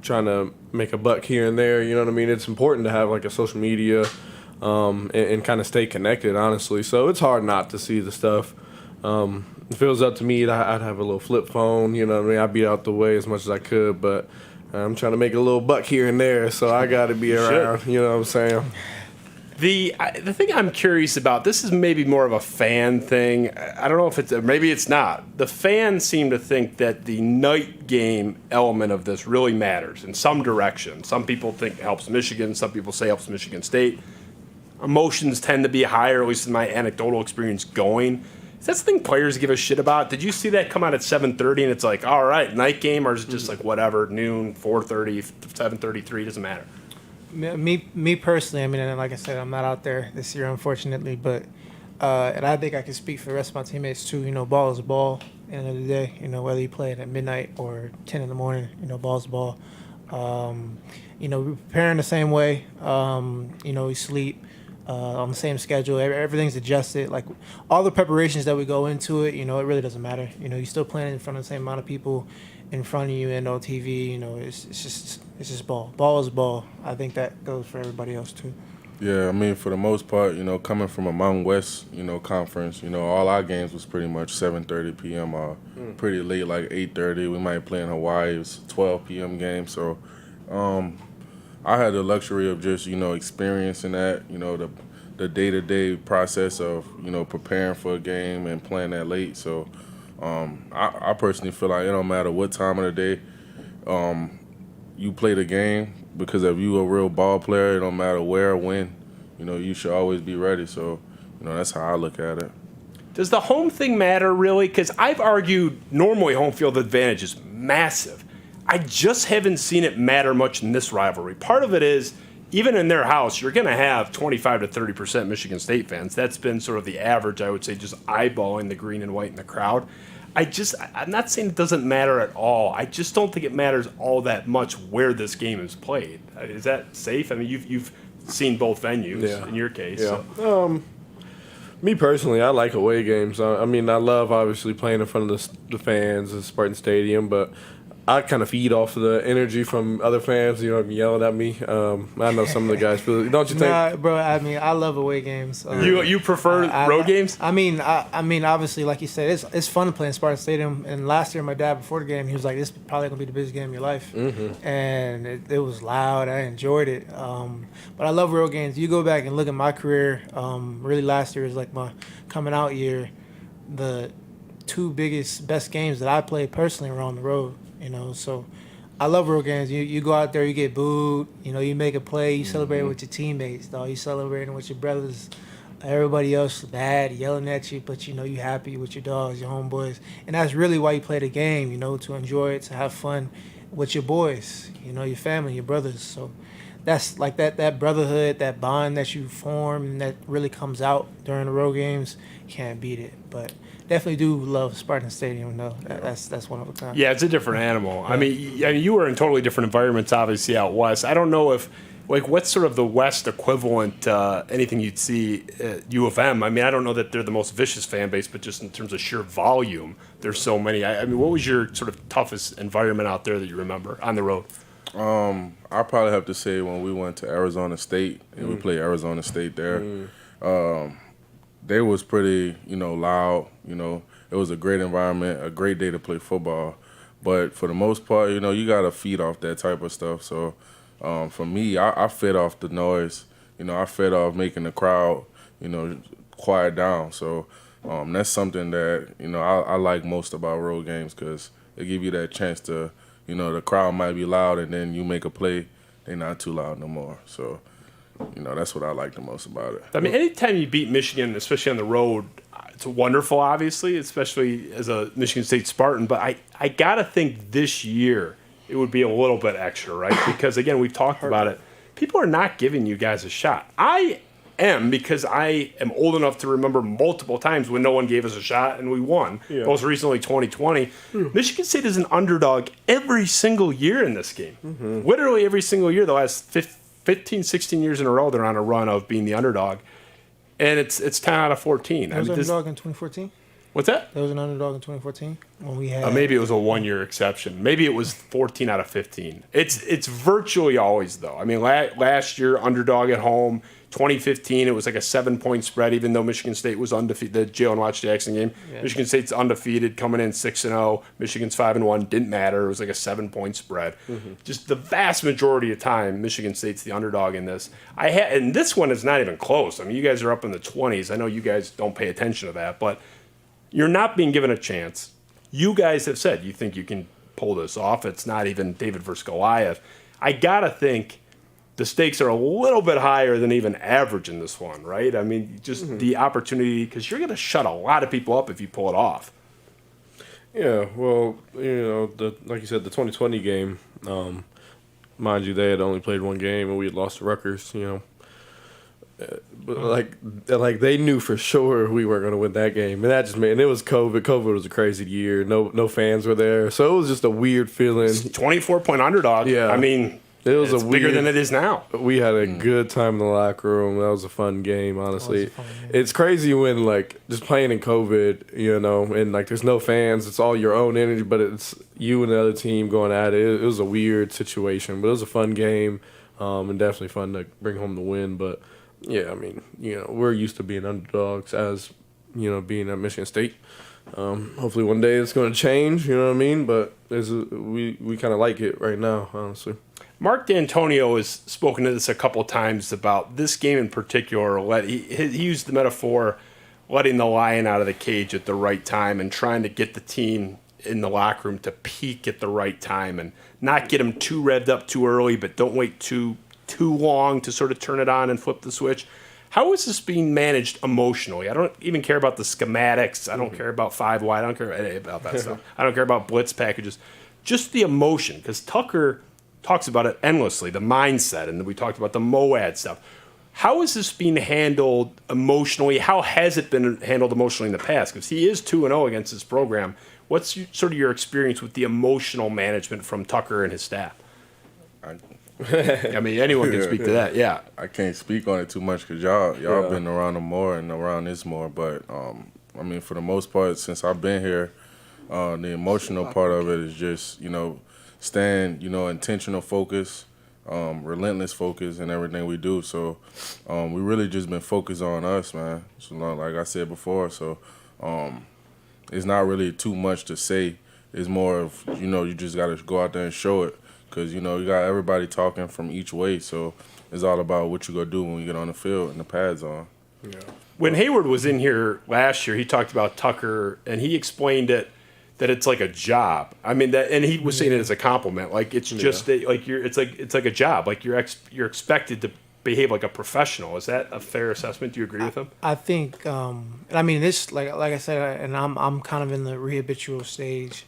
trying to make a buck here and there, you know what I mean? It's important to have like a social media and kind of stay connected, honestly. So it's hard not to see the stuff. If it was up to me, I'd have a little flip phone, you know what I mean? I'd be out the way as much as I could, but I'm trying to make a little buck here and there, so I got to be around, you know what I'm saying? The thing I'm curious about, this is maybe more of a fan thing. I don't know if maybe it's not. The fans seem to think that the night game element of this really matters in some direction. Some people think it helps Michigan. Some people say it helps Michigan State. Emotions tend to be higher, at least in my anecdotal experience going. Is that something players give a shit about? Did you see that come out at 7:30 and it's like, all right, night game, or is it just like whatever, noon, 4:30, 7:33, doesn't matter? Me personally, I mean, and like I said, I'm not out there this year, unfortunately, but and I think I can speak for the rest of my teammates too. You know, ball is ball at the end of the day. You know, whether you play it at midnight or 10 in the morning, you know, ball's ball. You know, we're preparing the same way. You know, we sleep on the same schedule. Everything's adjusted. Like all the preparations that we go into it, you know, it really doesn't matter. You know, you're still playing in front of the same amount of people in front of you and on TV. You know, it's just ball. Ball is ball. I think that goes for everybody else too. Yeah, I mean, for the most part, coming from a Mountain West, conference, all our games was pretty much 7:30 p.m. Pretty late, like 8:30. We might play in Hawaii. It was 12 p.m. game. So I had the luxury of just, experiencing that, the day-to-day process of, preparing for a game and playing that late. So I personally feel like it don't matter what time of the day you play the game, because if you a real ball player, it don't matter where or when, you should always be ready. So, that's how I look at it. Does the home thing matter, really? Because I've argued normally home field advantage is massive. I just haven't seen it matter much in this rivalry. Part of it is, even in their house, you're going to have 25 to 30% Michigan State fans. That's been sort of the average, I would say, just eyeballing the green and white in the crowd. I'm not saying it doesn't matter at all. I just don't think it matters all that much where this game is played. Is that safe? I mean, you've seen both venues in your case. Yeah. So. Me personally, I like away games. I mean, I love obviously playing in front of the fans at Spartan Stadium, but I kind of feed off of the energy from other fans, yelling at me. I know some of the guys feel. Don't you think? Nah, bro. I mean, I love away games. You prefer road games? I mean, obviously, like you said, it's fun to play in Spartan Stadium. And last year, my dad, before the game, he was like, "This is probably gonna be the biggest game of your life." Mm-hmm. And it was loud. I enjoyed it. But I love road games. You go back and look at my career. Really, last year was like my coming out year. The two best games that I played personally were on the road. So I love road games. You go out there, you get booed, you make a play, you celebrate with your teammates, dog. You celebrating with your brothers, everybody else bad, yelling at you, but you happy with your dogs, your homeboys. And that's really why you play the game, to enjoy it, to have fun with your boys, your family, your brothers. So that's like that brotherhood, that bond that you form, and that really comes out during the road games. Can't beat it. But definitely do love Spartan Stadium, though. That's one of a kind. Yeah, it's a different animal. Yeah. I mean, you were in totally different environments, obviously, out west. I don't know if, what's sort of the West equivalent, anything you'd see at U of M? I mean, I don't know that they're the most vicious fan base, but just in terms of sheer volume, there's so many. I mean, what was your sort of toughest environment out there that you remember on the road? I probably have to say when we went to Arizona State and we played Arizona State there. They was pretty, loud. It was a great environment, a great day to play football. But for the most part, you got to feed off that type of stuff. So for me, I fed off the noise. I fed off making the crowd, quiet down. So that's something that, I like most about road games, because they give you that chance to, the crowd might be loud and then you make a play, they're not too loud no more. So that's what I like the most about it. I mean, anytime you beat Michigan, especially on the road, it's wonderful, obviously, especially as a Michigan State Spartan. But I got to think this year it would be a little bit extra, right? Because, again, we've talked about it. People are not giving you guys a shot. I am, because I am old enough to remember multiple times when no one gave us a shot and we won. Yeah. Most recently, 2020. Michigan State is an underdog every single year in this game. Mm-hmm. Literally every single year, the last 15, 16 years in a row, they're on a run of being the underdog. And it's 10 out of 14. There was an underdog in 2014? What's that? There was an underdog in 2014 when we had... maybe it was a one-year exception. Maybe it was 14 out of 15. It's virtually always, though. I mean, last year, underdog at home. 2015, it was like a 7-point spread, even though Michigan State was undefeated. The Jalen Watts-Jackson game. Yeah. Michigan State's undefeated, coming in 6-0. Michigan's 5-1. Didn't matter. It was like a 7-point spread. Mm-hmm. Just the vast majority of time, Michigan State's the underdog in this. And this one is not even close. I mean, you guys are up in the 20s. I know you guys don't pay attention to that, but you're not being given a chance. You guys have said you think you can pull this off. It's not even David versus Goliath. I got to think the stakes are a little bit higher than even average in this one, right? I mean, just the opportunity, because you're going to shut a lot of people up if you pull it off. Yeah, well, like you said, the 2020 game, mind you, they had only played one game and we had lost to Rutgers, But like they knew for sure we weren't going to win that game, and that just made. And it was COVID. COVID was a crazy year. No fans were there, so it was just a weird feeling. 24-point underdog. Yeah, I mean, it's bigger than it is now. We had a good time in the locker room. That was a fun game, honestly. It's crazy when just playing in COVID, and there's no fans. It's all your own energy, but it's you and the other team going at it. It was a weird situation, but it was a fun game, and definitely fun to bring home the win. But Yeah, I mean, we're used to being underdogs as, being at Michigan State. Hopefully one day it's going to change, you know what I mean? But we kind of like it right now, honestly. Mark D'Antonio has spoken to this a couple of times about this game in particular. He used the metaphor letting the lion out of the cage at the right time and trying to get the team in the locker room to peak at the right time and not get them too revved up too early, but don't wait too long to sort of turn it on and flip the switch. How is this being managed emotionally? I don't even care about the schematics. I don't care about 5 wide. I don't care about that stuff. I don't care about blitz packages. Just the emotion, because Tucker talks about it endlessly, the mindset, and we talked about the MOAD stuff. How is this being handled emotionally? How has it been handled emotionally in the past? Because he is 2-0 against this program. What's sort of your experience with the emotional management from Tucker and his staff? I mean, anyone can speak to that. Yeah, I can't speak on it too much because y'all been around them more and around this more. But I mean, for the most part, since I've been here, the emotional part of it is just staying intentional focus, relentless focus in everything we do. So we really just been focused on us, man. So like I said before, so it's not really too much to say. It's more of you just got to go out there and show it. Because, you got everybody talking from each way, so it's all about what you're going to do when you get on the field and the pads on. Yeah. When Hayward was in here last year, he talked about Tucker, and he explained it that it's like a job. I mean, and he was saying it as a compliment. Like, it's just it's like a job. Like, you're expected to behave like a professional. Is that a fair assessment? Do you agree with him? I think, I mean, this, like I said, and I'm kind of in the re-habitual stage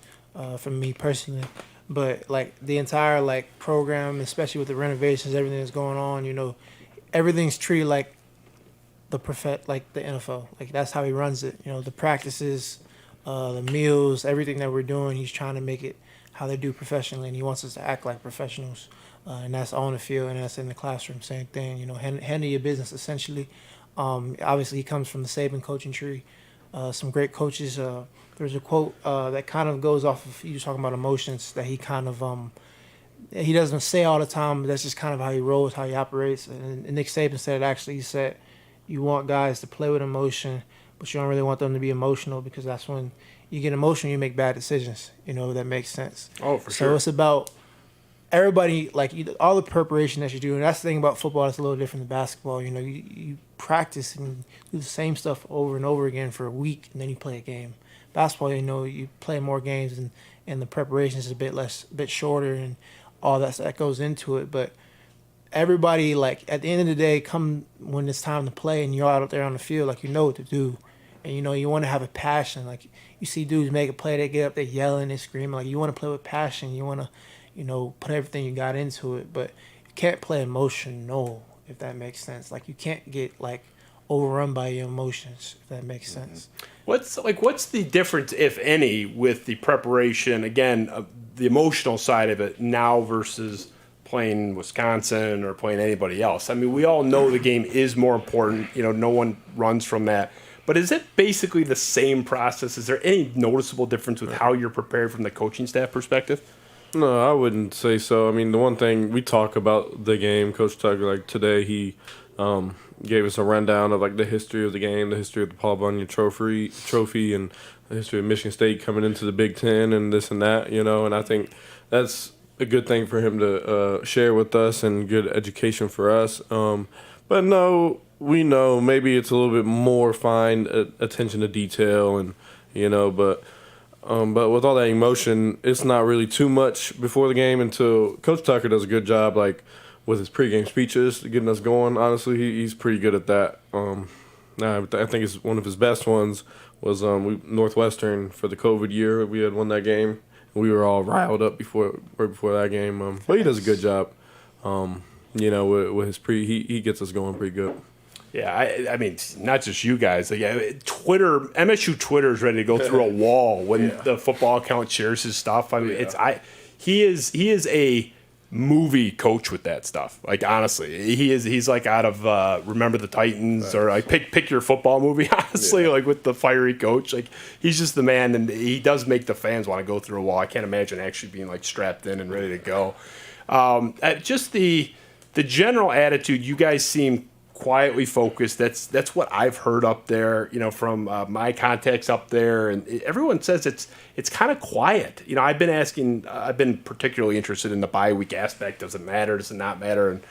for me personally. But like the entire program, especially with the renovations, everything that's going on, everything's treated like the NFL. Like that's how he runs it. The practices, the meals, everything that we're doing, he's trying to make it how they do professionally, and he wants us to act like professionals. And that's on the field and that's in the classroom. Same thing. Handle your business essentially. Obviously, he comes from the Saban coaching tree. Some great coaches. There's a quote that kind of goes off of you talking about emotions that he kind of he doesn't say all the time, but that's just kind of how he rolls, how he operates. And Nick Saban said it actually. He said, "You want guys to play with emotion, but you don't really want them to be emotional because that's when you get emotional, you make bad decisions. That makes sense." Oh, for sure. So it's about everybody all the preparation that you do, and that's the thing about football that's a little different than basketball. You practice and do the same stuff over and over again for a week, and then you play a game. Basketball, you play more games and the preparation is a bit shorter and all that goes into it. But everybody, at the end of the day, come when it's time to play and you're out there on the field, you know what to do. And, you want to have a passion. You see dudes make a play, they get up, they're yelling, they're screaming. You want to play with passion. You want to, put everything you got into it. But you can't play emotional, if that makes sense. You can't get, overrun by your emotions, if that makes sense. What's the difference, if any, with the preparation, again, the emotional side of it now versus playing Wisconsin or playing anybody else? I mean, we all know the game is more important. No one runs from that. But is it basically the same process? Is there any noticeable difference with how you're prepared from the coaching staff perspective? No, I wouldn't say so. I mean, the one thing we talk about the game, Coach Tucker, today he gave us a rundown of the history of the game, the history of the Paul Bunyan trophy, and the history of Michigan State coming into the Big Ten and this and that, and I think that's a good thing for him to share with us and good education for us. But no, we know maybe it's a little bit more fine attention to detail and but with all that emotion, it's not really too much before the game until Coach Tucker does a good job with his pregame speeches, getting us going. Honestly, he's pretty good at that. I think it's one of his best ones was Northwestern for the COVID year. We had won that game. We were all riled up right before that game. But he does a good job. With his he gets us going pretty good. Yeah, I mean, not just you guys. Twitter, MSU Twitter is ready to go through a wall when the football account shares his stuff. I mean, he is a movie coach with that stuff. Honestly, he's out of Remember the Titans or pick your football movie. Honestly, with the fiery coach, he's just the man, and he does make the fans want to go through a wall. I can't imagine actually being strapped in and ready to go. Just the general attitude, you guys seem quietly focused. That's what I've heard up there, from my contacts up there, and everyone says it's kind of quiet. I've been particularly interested in the bye week aspect. Does it matter? Does it not matter? And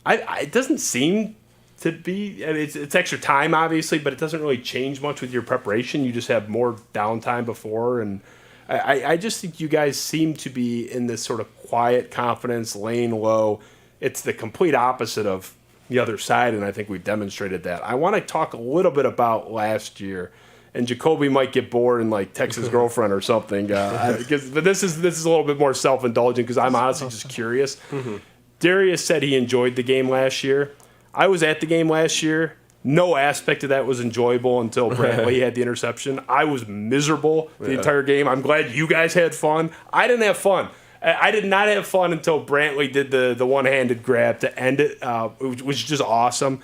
it doesn't seem to be. It's extra time, obviously, but it doesn't really change much with your preparation. You just have more downtime before, and I just think you guys seem to be in this sort of quiet confidence, laying low. It's the complete opposite of the other side, and I think we've demonstrated that. I want to talk a little bit about last year, and Jacoby might get bored and text his girlfriend or something. But this is a little bit more self-indulgent because I'm honestly just curious. Mm-hmm. Darius said he enjoyed the game last year. I was at the game last year. No aspect of that was enjoyable until Brantley had the interception. I was miserable the entire game. I'm glad you guys had fun. I didn't have fun. I did not have fun until Brantley did the one-handed grab to end it, which was just awesome.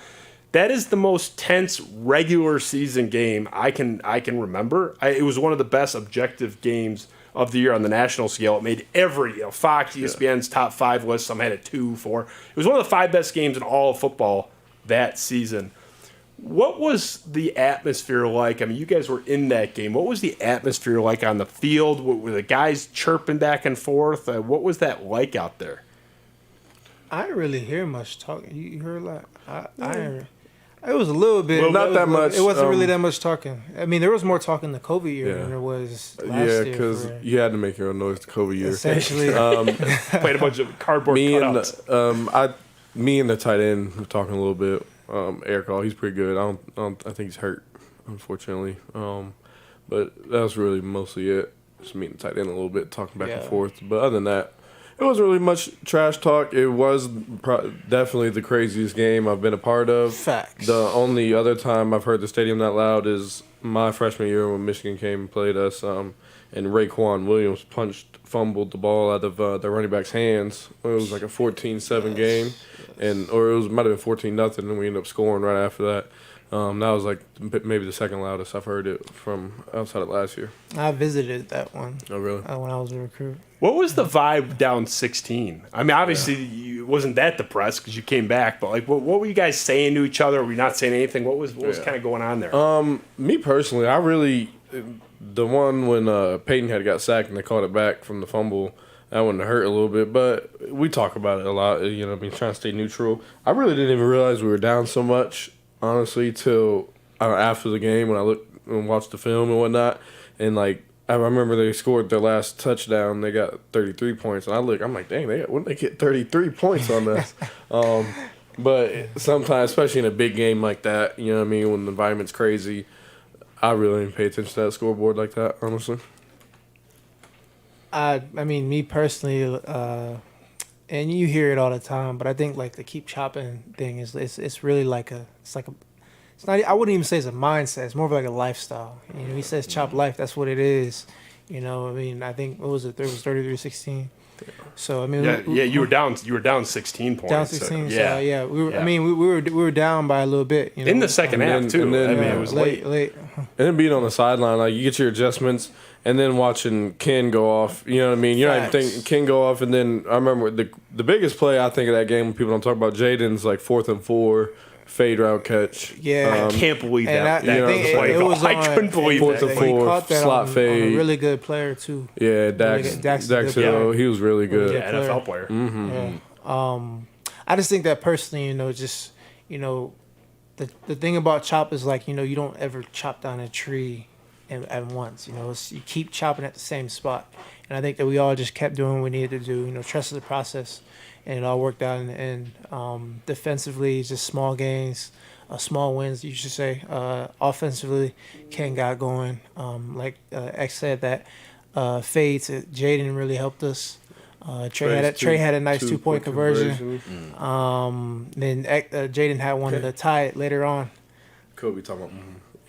That is the most tense regular season game I can remember. It was one of the best objective games of the year on the national scale. It made every Fox, ESPN's top 5 list. Some had it 2, 4. It was one of the 5 best games in all of football that season. What was the atmosphere like? I mean, you guys were in that game. What was the atmosphere like on the field? Were the guys chirping back and forth? What was that like out there? I didn't really hear much talking. You heard a lot? It was a little bit. Well, not that much. It wasn't really that much talking. I mean, there was more talking the COVID year than there was last year. Yeah, because you had to make your own noise the COVID year. Essentially. Played a bunch of cardboard cutouts. Me and the tight end were talking a little bit. Eric, he's pretty good. I think he's hurt, unfortunately. But that was really mostly it. Just meeting the tight end a little bit, talking back and forth. But other than that, it wasn't really much trash talk. It was definitely the craziest game I've been a part of. Facts. The only other time I've heard the stadium that loud is my freshman year when Michigan came and played us, and Raekwon Williams fumbled the ball out of the running back's hands. It was like a 14-7 game, or it might have been 14-0, and we ended up scoring right after that. That was like maybe the second loudest I've heard it from outside of last year. I visited that one. Oh, really? When I was a recruit. What was the vibe down 16? I mean, obviously, you wasn't that depressed because you came back, but what were you guys saying to each other? Were you not saying anything? What was kind of going on there? Me personally, the one when Peyton had got sacked and they called it back from the fumble, that one hurt a little bit, but we talk about it a lot. Trying to stay neutral. I really didn't even realize we were down so much, honestly, till after the game when I looked and watched the film and whatnot. And I remember they scored their last touchdown. They got 33 points, and I'm like, dang, when they get 33 points on this? But sometimes, especially in a big game like that, when the environment's crazy, I really didn't pay attention to that scoreboard like that, honestly. I mean, me personally, and you hear it all the time, but I think the keep chopping thing it's really it's not. I wouldn't even say it's a mindset. It's more of a lifestyle. He says chop life. That's what it is. I mean, I think what was it? It was 33-16. So I mean, you were down. You were down 16 points. Down 16. So we were. Yeah. I mean, we were down by a little bit. In the second half too. And then, it was late. And then being on the sideline, you get your adjustments, and then watching Ken go off. You know what I mean? You're not even thinking Ken go off, and then I remember the biggest play I think of that game when people don't talk about Jaden's 4th and 4. Fade route catch. Yeah, I can't believe that. I couldn't believe that. 4th and 4 slot fade. On a really good player too. Yeah, Dax Hill, he was really good. Yeah, NFL player. Mm-hmm. Yeah. I just think that personally, the thing about chop is you don't ever chop down a tree at once. You keep chopping at the same spot, and I think that we all just kept doing what we needed to do. Trusted the process. And it all worked out in the end. Defensively, just small gains, small wins, you should say. Offensively, Ken got going. X said, that fades, Jaden really helped us. Trey had a nice two-point conversion. Then Jaden had one to tie it later on. Kobe talking about.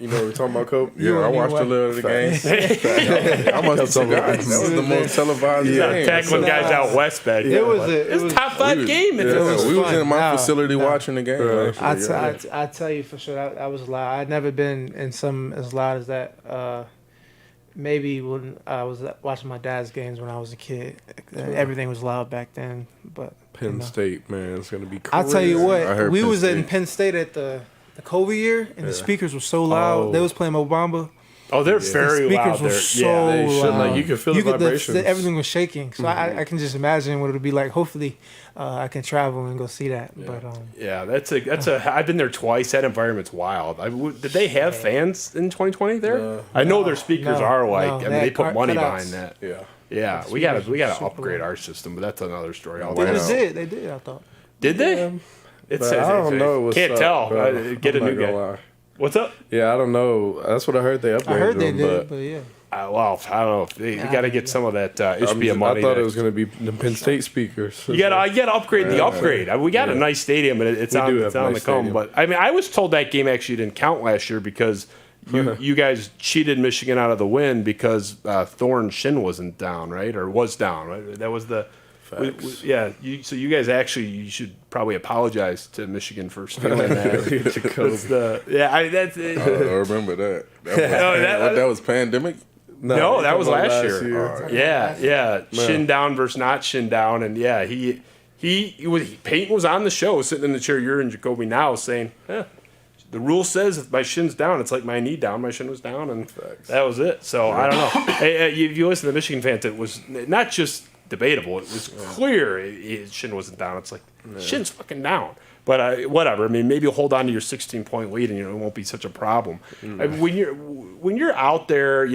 You know what we're talking about, Cope? Yeah, I watched a little of the game. I must have said that was the most televised game. Tackling guys out west back there. It was top 5 game. We was in my facility watching the game. I tell you for sure, that was loud. I'd never been in some as loud as that. Maybe when I was watching my dad's games when I was a kid. Everything was loud back then. But Penn State, man, it's gonna be crazy. I'll tell you what, we was in Penn State at the COVID year, and the speakers were so loud. They was playing Obama. Oh, they're very loud. The speakers were so loud. Like, you could feel the vibrations. Everything was shaking. So I can just imagine what it would be like. Hopefully, I can travel and go see that. Yeah. But that's a. I've been there twice. That environment's wild. Did they have fans in 2020 there? I know their speakers are like. I mean, they put money behind that. Yeah. We gotta upgrade our system, but that's another story. They did. I thought. Did they? I don't know. Can't tell. Get a new guy. Lie. What's up? Yeah, I don't know. That's what I heard. They upgraded. I heard they them, did, but yeah. Well, I don't know. You got to get some of that HBM money. I thought it was going to be the Penn State speakers. You got to upgrade the upgrade. We got a nice stadium, but it's on the come. But I mean, I was told that game actually didn't count last year because you guys cheated Michigan out of the win because Thorne's shin wasn't down, right? Or was down, right? That was the. So you guys you should probably apologize to Michigan for stealing that. I remember that. That was pandemic. No, that was last year. Yeah. Shin down versus not shin down, and Peyton was on the show, sitting in the chair you're in, Jacoby now, saying, the rule says if my shin's down, it's like my knee down. My shin was down, and that was it. So I don't know. If you listen to the Michigan fans, it was not just debatable. It was clear his shin wasn't down. It's like shin's fucking down. But whatever. I mean, maybe you'll hold on to your 16-point lead, and it won't be such a problem. I mean, when you're out there,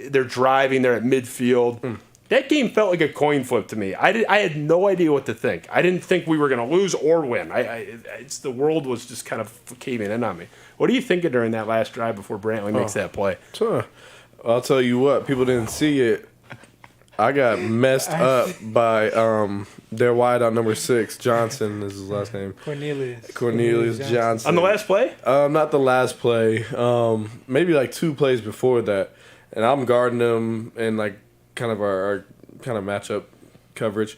they're driving. They're at midfield. That game felt like a coin flip to me. I had no idea what to think. I didn't think we were going to lose or win. The world was just kind of caving in on me. What are you thinking during that last drive before Brantley makes that play? I'll tell you what. People didn't see it. I got messed up by their wideout number 6, Johnson is his last name. Cornelius Johnson. On the last play? Not the last play. Maybe like 2 plays before that. And I'm guarding him in like kind of our kind of matchup coverage.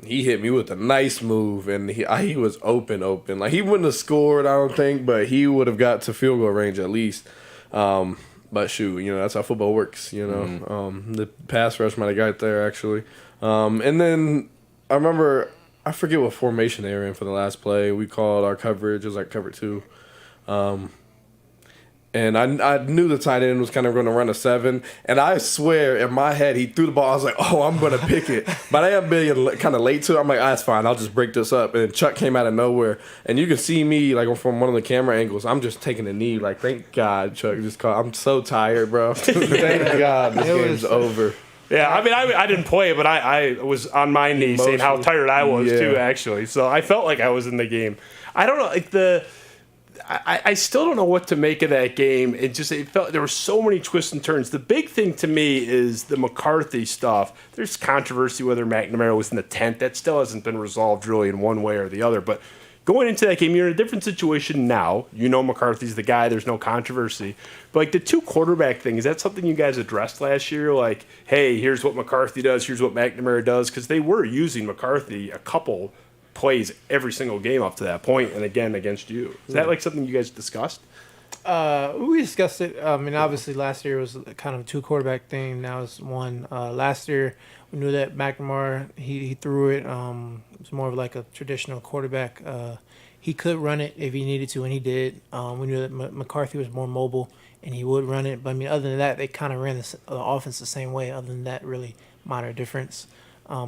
He hit me with a nice move, and he was open. Like he wouldn't have scored, I don't think, but he would have got to field goal range at least. But shoot, that's how football works, The pass rush might have got there, actually. And then I remember, I forget what formation they were in for the last play. We called our coverage. It was like cover 2. And I knew the tight end was kind of going to run a 7. And I swear, in my head, he threw the ball. I was like, I'm going to pick it. But I am being kind of late to it. I'm like, that's fine. I'll just break this up. And Chuck came out of nowhere. And you can see me, like, from one of the camera angles. I'm just taking a knee. Like, thank God Chuck just called. I'm so tired, bro. Thank God this game's over. Yeah, I mean, I didn't play, but I was on my knees saying how tired I was, too, actually. So I felt like I was in the game. I don't know, like I still don't know what to make of that game. It felt there were so many twists and turns. The big thing to me is the McCarthy stuff. There's controversy whether McNamara was in the tent. That still hasn't been resolved really in one way or the other. But going into that game, you're in a different situation now. McCarthy's the guy. There's no controversy. But like the 2 quarterback thing, is that something you guys addressed last year? Like, hey, here's what McCarthy does. Here's what McNamara does. Because they were using McCarthy a couple plays every single game up to that point, and again against you. Is that like something you guys discussed? We discussed it. I mean, obviously last year was kind of a 2 quarterback thing. Now it's 1. Last year we knew that McNamara he threw it. It was more of like a traditional quarterback. He could run it if he needed to, and he did. We knew that McCarthy was more mobile and he would run it. But I mean, other than that, they kind of ran the offense the same way. Other than that, really minor difference.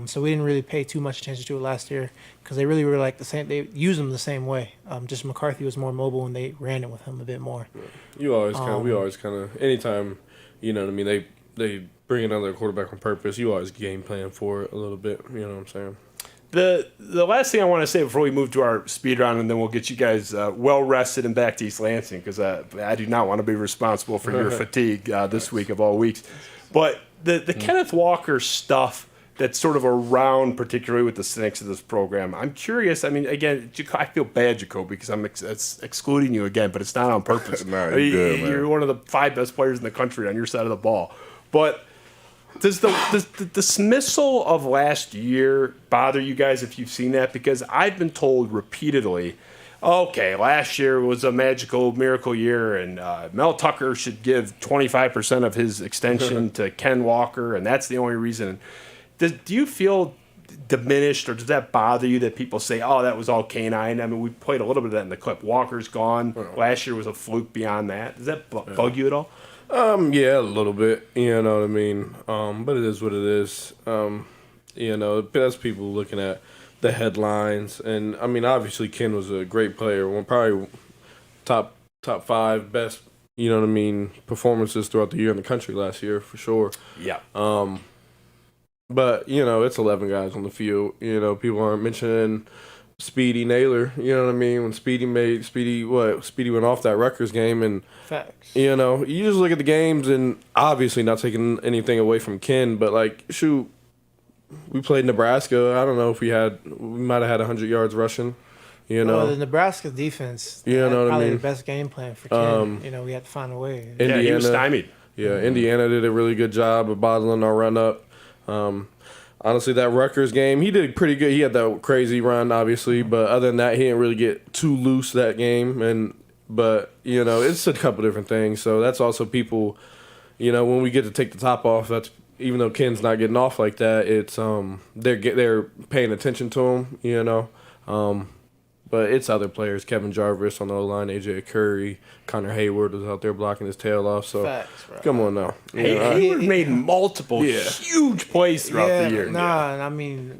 So we didn't really pay too much attention to it last year because they really were like the same. They used him the same way. Just McCarthy was more mobile and they ran it with him a bit more. We always kind of anytime, they bring another quarterback on purpose. You always game plan for it a little bit. You know what I'm saying? The last thing I want to say before we move to our speed round, and then we'll get you guys well rested and back to East Lansing, because I do not want to be responsible for your fatigue this week of all weeks. But the Kenneth Walker stuff that's sort of around, particularly with the cynics of this program. I'm curious. I mean, again, I feel bad, Jacoby, because I'm excluding you again, but it's not on purpose. No, you're good, man. You're one of the 5 best players in the country on your side of the ball. But does the dismissal of last year bother you guys if you've seen that? Because I've been told repeatedly, okay, last year was a magical miracle year, and Mel Tucker should give 25% of his extension to Ken Walker, and that's the only reason. Do you feel diminished, or does that bother you that people say, "Oh, that was all canine"? I mean, we played a little bit of that in the clip. Walker's gone. Last year was a fluke beyond that. Does that bug you at all? Yeah, a little bit. You know what I mean? But it is what it is. You know, that's people looking at the headlines, and I mean, obviously, Ken was a great player. One probably top 5 best. You know what I mean? Performances throughout the year in the country last year for sure. Yeah. But you know, it's 11 guys on the field. You know, people aren't mentioning Speedy Naylor. You know what I mean? When Speedy went off that Rutgers game, and facts. You know, you just look at the games, and obviously not taking anything away from Ken, but like, shoot, we played Nebraska. I don't know if we might have had 100 yards rushing. You know, well, the Nebraska defense. You know what I probably mean? the best game plan for Ken. You know, we had to find a way. Indiana, he was stymied. Yeah, Indiana did a really good job of bottling our run up. Honestly, that Rutgers game, he did pretty good. He had that crazy run, obviously, but other than that, he didn't really get too loose that game. But you know, it's a couple different things. So that's also people. You know, when we get to take the top off, that's even though Ken's not getting off like that, it's they're paying attention to him. You know. But it's other players. Kevin Jarvis on the O-line, A.J. Curry, Connor Hayward was out there blocking his tail off. So, facts, bro. Come on now. Hayward made multiple huge plays throughout the year. Nah, I mean,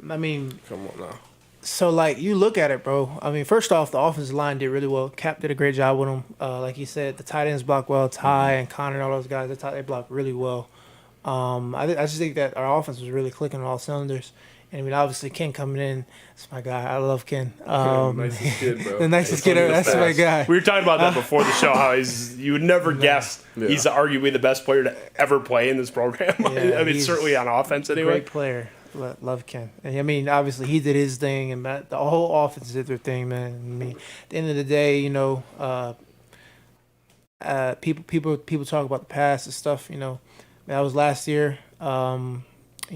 come on now. So, like, you look at it, bro. I mean, first off, the offensive line did really well. Cap did a great job with him. Like you said, the tight ends blocked well. Ty and Connor and all those guys, they blocked really well. I just think that our offense was really clicking on all cylinders. And I mean, obviously, Ken coming in, that's my guy. I love Ken. Nicest kid, bro. The nicest kid ever. That's my guy. We were talking about that before the show, how you would never guess he's arguably the best player to ever play in this program. Yeah, I mean, certainly on offense anyway. Great player. Love Ken. And I mean, obviously, he did his thing, and the whole offense did their thing, man. I mean, at the end of the day, you know, people talk about the past and stuff. You know, that was last year. You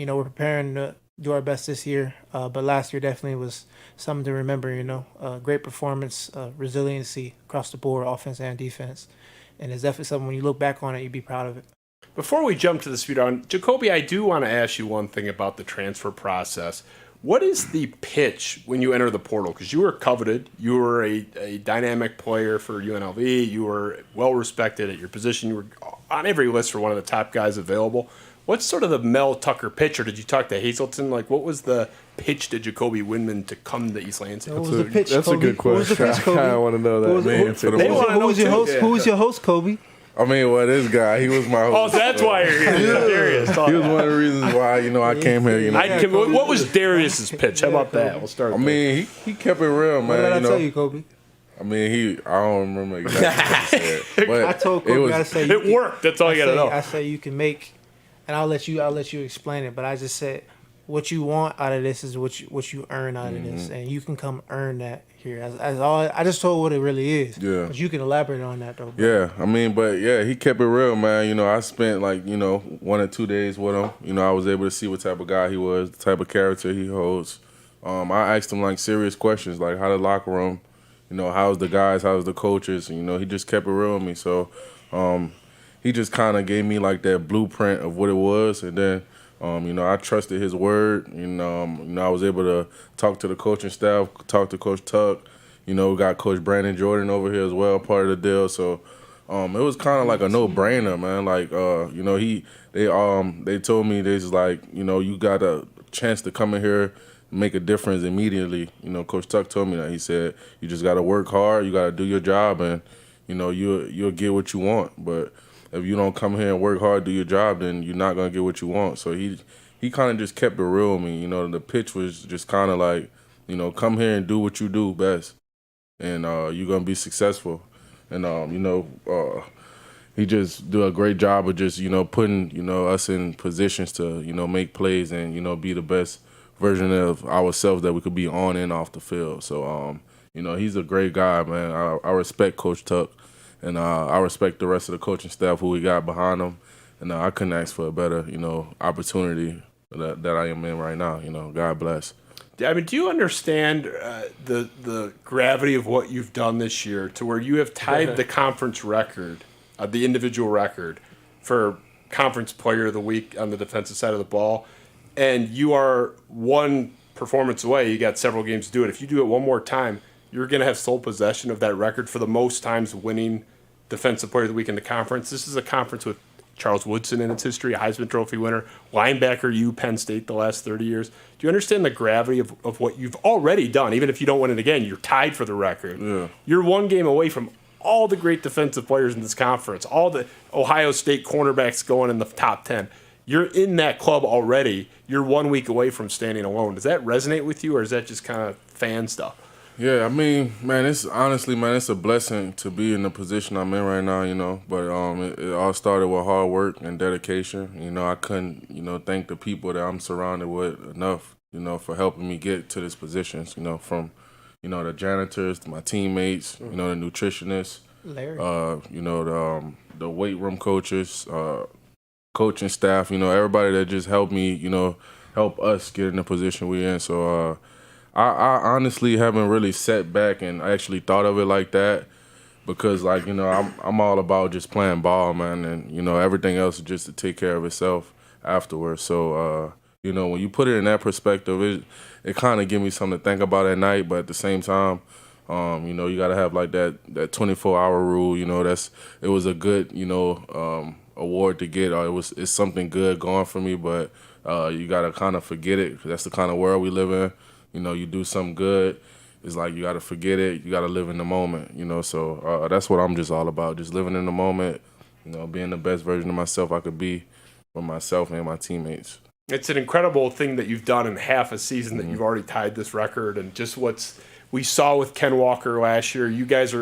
know, we're preparing to do our best this year, but last year definitely was something to remember. You know, great performance, resiliency across the board, offense and defense, and it's definitely something when you look back on it, you'd be proud of it. Before we jump to the speed on, Jacoby, I do want to ask you one thing about the transfer process. What is the pitch when you enter the portal? Because you were coveted, you were a dynamic player for UNLV, you were well respected at your position, you were on every list for one of the top guys available. What's sort of the Mel Tucker pitch, or did you talk to Hazelton? Like, what was the pitch to Jacoby Windmon to come to East Lansing? What was the pitch, That's Kobe? a good question. I kind of want to know that. Who was your host? Who was your host, Kobe? I mean, well, this guy, he was my host. Oh, that's why you're here. Darius. He was one of the reasons why, you know, I came here. You know, what was Darius's pitch? How about that? We'll start. I mean, he kept it real, man. What did I you know? tell you, Kobe? I mean, I don't remember exactly what he said. But I told Kobe, it worked. That's all you gotta know. I say you can make, and I'll let you explain it. But I just said what you want out of this is what you earn out of this, and you can come earn that here. As all, I just told what it really is. Yeah. But you can elaborate on that though. Bro. Yeah, I mean, but yeah, he kept it real, man. You know, I spent like 1 or 2 days with him. You know, I was able to see what type of guy he was, the type of character he holds. I asked him like serious questions, like how the locker room. You know, how's the guys, how's the coaches? You know, he just kept it real with me. So he just kind of gave me like that blueprint of what it was. And then, you know, I trusted his word. You know, I was able to talk to the coaching staff, talk to Coach Tuck. You know, we got Coach Brandon Jordan over here as well, part of the deal. So it was kind of like a no-brainer, man. Like, you know, they told me this is like, you know, you got a chance to come in here, make a difference immediately. You know, Coach Tuck told me that. He said, you just got to work hard, you got to do your job, and, you know, you'll get what you want. But if you don't come here and work hard, do your job, then you're not going to get what you want. So he kind of just kept it real with me. You know, the pitch was just kind of like, you know, come here and do what you do best, and you're going to be successful. And, you know, he just do a great job of just, you know, putting, you know, us in positions to, you know, make plays and, you know, be the best version of ourselves that we could be on and off the field. So, you know, he's a great guy, man. I respect Coach Tuck, and I respect the rest of the coaching staff who we got behind him. And I couldn't ask for a better, you know, opportunity that I am in right now. You know, God bless. I mean, do you understand the gravity of what you've done this year to where you have tied the conference record, the individual record, for Conference Player of the Week on the defensive side of the ball, and you are one performance away. You got several games to do it. If you do it one more time, you're going to have sole possession of that record for the most times winning Defensive Player of the Week in the conference. This is a conference with Charles Woodson in its history, a Heisman Trophy winner, linebacker U, Penn State the last 30 years. Do you understand the gravity of what you've already done? Even if you don't win it again, you're tied for the record. Yeah. You're one game away from all the great defensive players in this conference, all the Ohio State cornerbacks going in the top 10. You're in that club already. You're 1 week away from standing alone. Does that resonate with you, or is that just kind of fan stuff? Yeah, I mean, man, it's honestly, man, it's a blessing to be in the position I'm in right now, you know. But it all started with hard work and dedication. You know, I couldn't, thank the people that I'm surrounded with enough, for helping me get to this position. You know, from, the janitors to my teammates, the nutritionists, Larry. The weight room coaches, coaching staff, everybody that just helped me, help us get in the position we're in. So I honestly haven't really sat back and actually thought of it like that, because I'm all about just playing ball, man, and everything else is just to take care of itself afterwards. So when you put it in that perspective, it kind of gives me something to think about at night. But at the same time, you got to have like that 24-hour rule. It was a good award to get. It's something good going for me, but you got to kind of forget it, 'cause that's the kind of world we live in. You do something good, it's like you got to forget it. You got to live in the moment, So that's what I'm just all about, just living in the moment, being the best version of myself I could be for myself and my teammates. It's an incredible thing that you've done in half a season that you've already tied this record, and just we saw with Ken Walker last year. You guys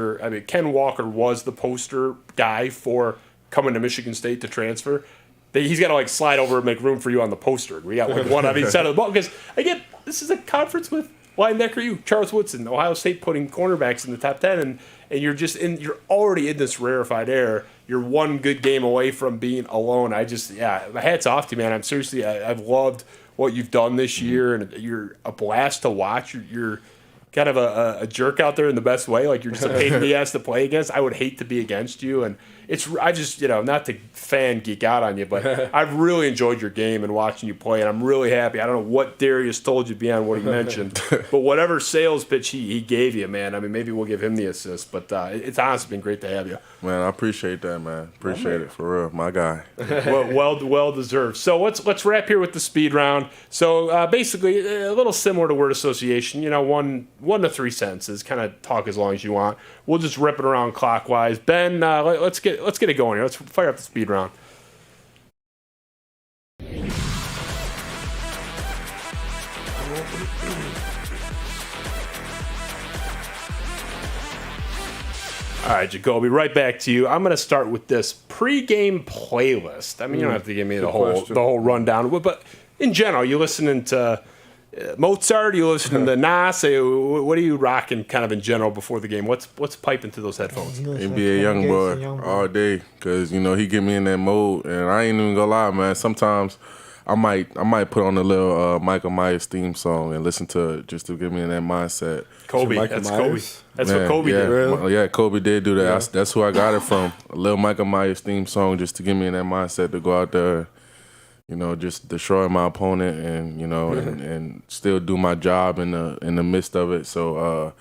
Ken Walker was the poster guy for coming to Michigan State to transfer. He's got to slide over and make room for you on the poster. We got one on each side of the ball, because again, this is a conference with linebacker you, Charles Woodson, Ohio State putting cornerbacks in the top 10, and you're you're already in this rarefied air. You're one good game away from being alone. My hat's off to you, man. I've loved what you've done this year, and you're a blast to watch. You're kind of a jerk out there in the best way. Like, you're just a pain in the ass to play against. I would hate to be against you, and I just, not to fan geek out on you, but I've really enjoyed your game and watching you play, and I'm really happy. I don't know what Darius told you beyond what he mentioned, but whatever sales pitch he gave you, man, maybe we'll give him the assist, but it's honestly been great to have you. Man, I appreciate that, man. Appreciate it, for real. My guy. Well deserved. So let's wrap here with the speed round. So basically, a little similar to word association, 1 to 3 sentences, kind of talk as long as you want. We'll just rip it around clockwise. Ben, let's get it going here. Let's fire up the speed round. All right, Jacoby, right back to you. I'm going to start with this pregame playlist. You don't have to give me the whole rundown, but in general, you listening to Mozart? You listening to Nas? What are you rocking kind of in general before the game? What's piping through those headphones? NBA Youngboy all day, because he get me in that mode, and I ain't even gonna lie, man. Sometimes I might put on a little Michael Myers theme song and listen to it just to get me in that mindset. Kobe, that's Kobe. That's what Kobe did. Really? Yeah, Kobe did do that. Yeah. That's who I got it from. A little Michael Myers theme song just to get me in that mindset to go out there, just destroy my opponent and and still do my job in the midst of it. So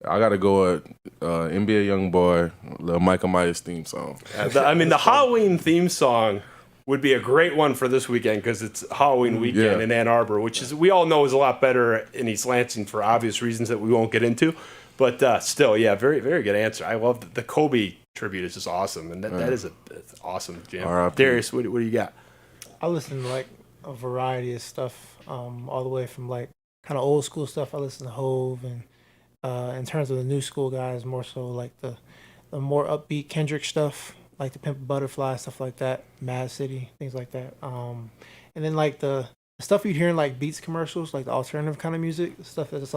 I got to go with NBA Youngboy, little Michael Myers theme song. The Halloween theme song would be a great one for this weekend, because it's Halloween weekend in Ann Arbor, which is, we all know, is a lot better in East Lansing for obvious reasons that we won't get into. But still, very, very good answer. I love the Kobe tribute. Is just awesome, and that is an awesome jam. Darius, what do you got? I listen to a variety of stuff, all the way from kind of old school stuff. I listen to Hove, and in terms of the new school guys, more so the more upbeat Kendrick stuff, like the Pimp a Butterfly, stuff like that, Mad City, things like that. And then the stuff you hear in Beats commercials, the alternative kind of music, stuff that's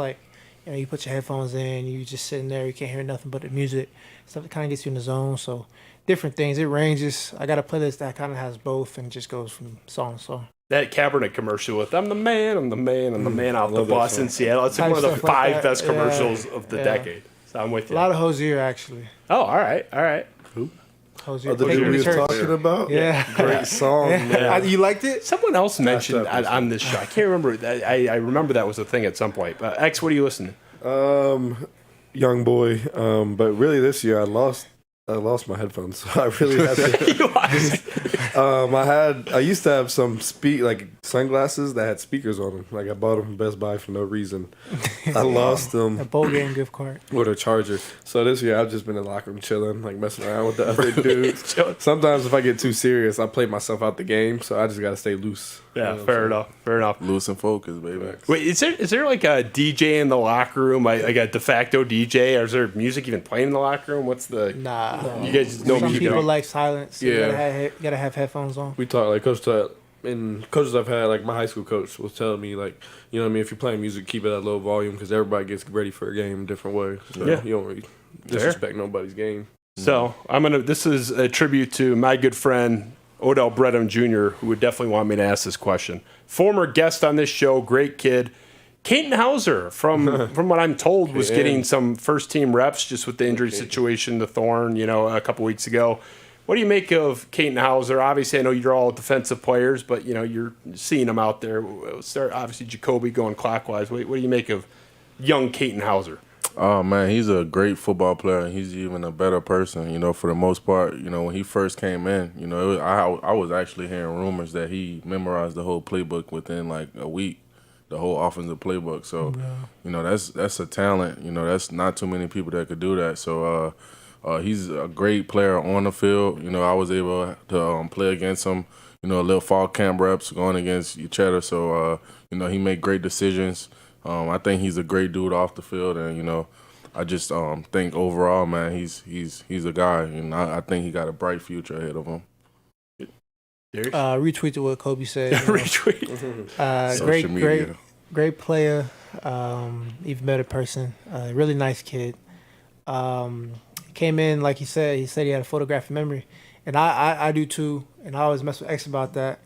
you put your headphones in, you just sitting there, you can't hear nothing but the music, stuff that kind of gets you in the zone. So different things, it ranges. I got a playlist that kind of has both and just goes from song to song. That Kaepernick commercial with I'm the man off the bus in Seattle. It's one of the 5 best commercials of the decade. So I'm with you. A lot of Hosier, actually. Oh, all right. Who? Hosier. The dude we was talking about? Yeah. Great song, man. You liked it? Someone else mentioned on this show. I can't remember. I remember that was a thing at some point. But X, what are you listening to? Young boy. But really this year I lost my headphones, so I really had to. I used to have some sunglasses that had speakers on them. Like I bought them from Best Buy for no reason. I lost them. A bowl game gift card. With a charger. So this year I've just been in the locker room chilling, like messing around with the other dudes. Sometimes if I get too serious, I play myself out the game. So I just gotta stay loose. Yeah, fair enough. Loose and focused, baby. Wait, is there like a DJ in the locker room, like a de facto DJ, or is there music even playing in the locker room? What's the? Nah. You guys just know Some music. people like silence. So Yeah. You gotta have headphones on. We talk like coaches I've had, like my high school coach was telling me, like, you know what I mean, if you're playing music, keep it at low volume because everybody gets ready for a game a different way. So you don't really disrespect nobody's game. So this is a tribute to my good friend Odell Bredham Jr., who would definitely want me to ask this question. Former guest on this show, great kid. Caden Hauser, from what I'm told, was getting some first team reps just with the injury situation to Thorne, a couple weeks ago. What do you make of Caden Hauser? Obviously, I know you're all defensive players, but you're seeing them out there. Obviously, Jacoby going clockwise. What do you make of young Caden Hauser? Oh man, he's a great football player. He's even a better person. For the most part, when he first came in, I was actually hearing rumors that he memorized the whole playbook within like a week, the whole offensive playbook. So, that's a talent. That's not too many people that could do that. So, he's a great player on the field. I was able to play against him. A little fall camp reps going against each other. So, he made great decisions. I think he's a great dude off the field, and I just think overall, man, he's a guy, and I think he got a bright future ahead of him. Retweeted what Kobe said. Social great player, even better person. Really nice kid. Came in like he said he had a photographic memory, and I do too, and I always mess with X about that.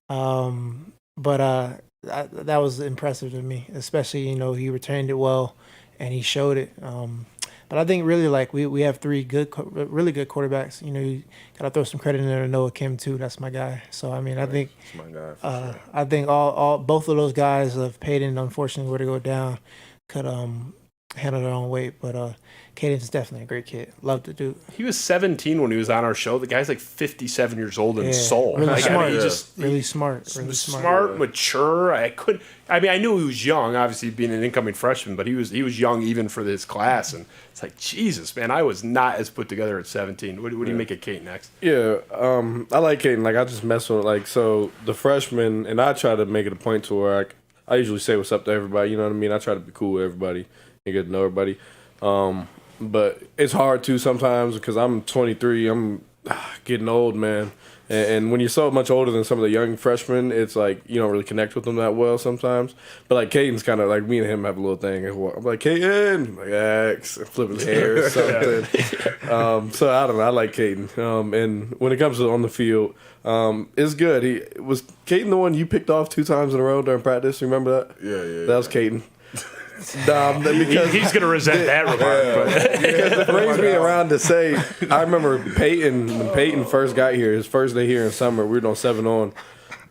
But that was impressive to me, especially he returned it well, and he showed it. But I think really like we have three really good quarterbacks. You gotta throw some credit in there to Noah Kim too. That's my guy. So I mean I think that's my guy for sure. I think all both of those guys have Payton unfortunately were to go down could handle their own weight, but Caden's definitely a great kid. Love the dude. He was 17 when he was on our show. The guy's like 57 years old in soul. Really smart. Really smart, mature. I knew he was young, obviously being an incoming freshman, but he was young even for his class. And it's like, Jesus, man, I was not as put together at 17. What do you make of Caden next? Yeah, I like Caden. Like, I just mess with so the freshmen, and I try to make it a point to where I usually say what's up to everybody. You know what I mean? I try to be cool with everybody and get to know everybody. But it's hard too sometimes because I'm 23. I'm getting old, man. And when you're so much older than some of the young freshmen, it's like you don't really connect with them that well sometimes. But like Caden's kind of like me and him have a little thing. I'm like, Caden, like X, flip his hair or something. So I don't know. I like Caden. And when it comes to on the field, it's good. Was Caden the one you picked off 2 times in a row during practice? Remember that? Yeah. That was Caden. Because he's going to resent that remark. Because it brings me around to say, I remember Peyton, when Peyton first got here, his first day here in summer, we were on 7-on.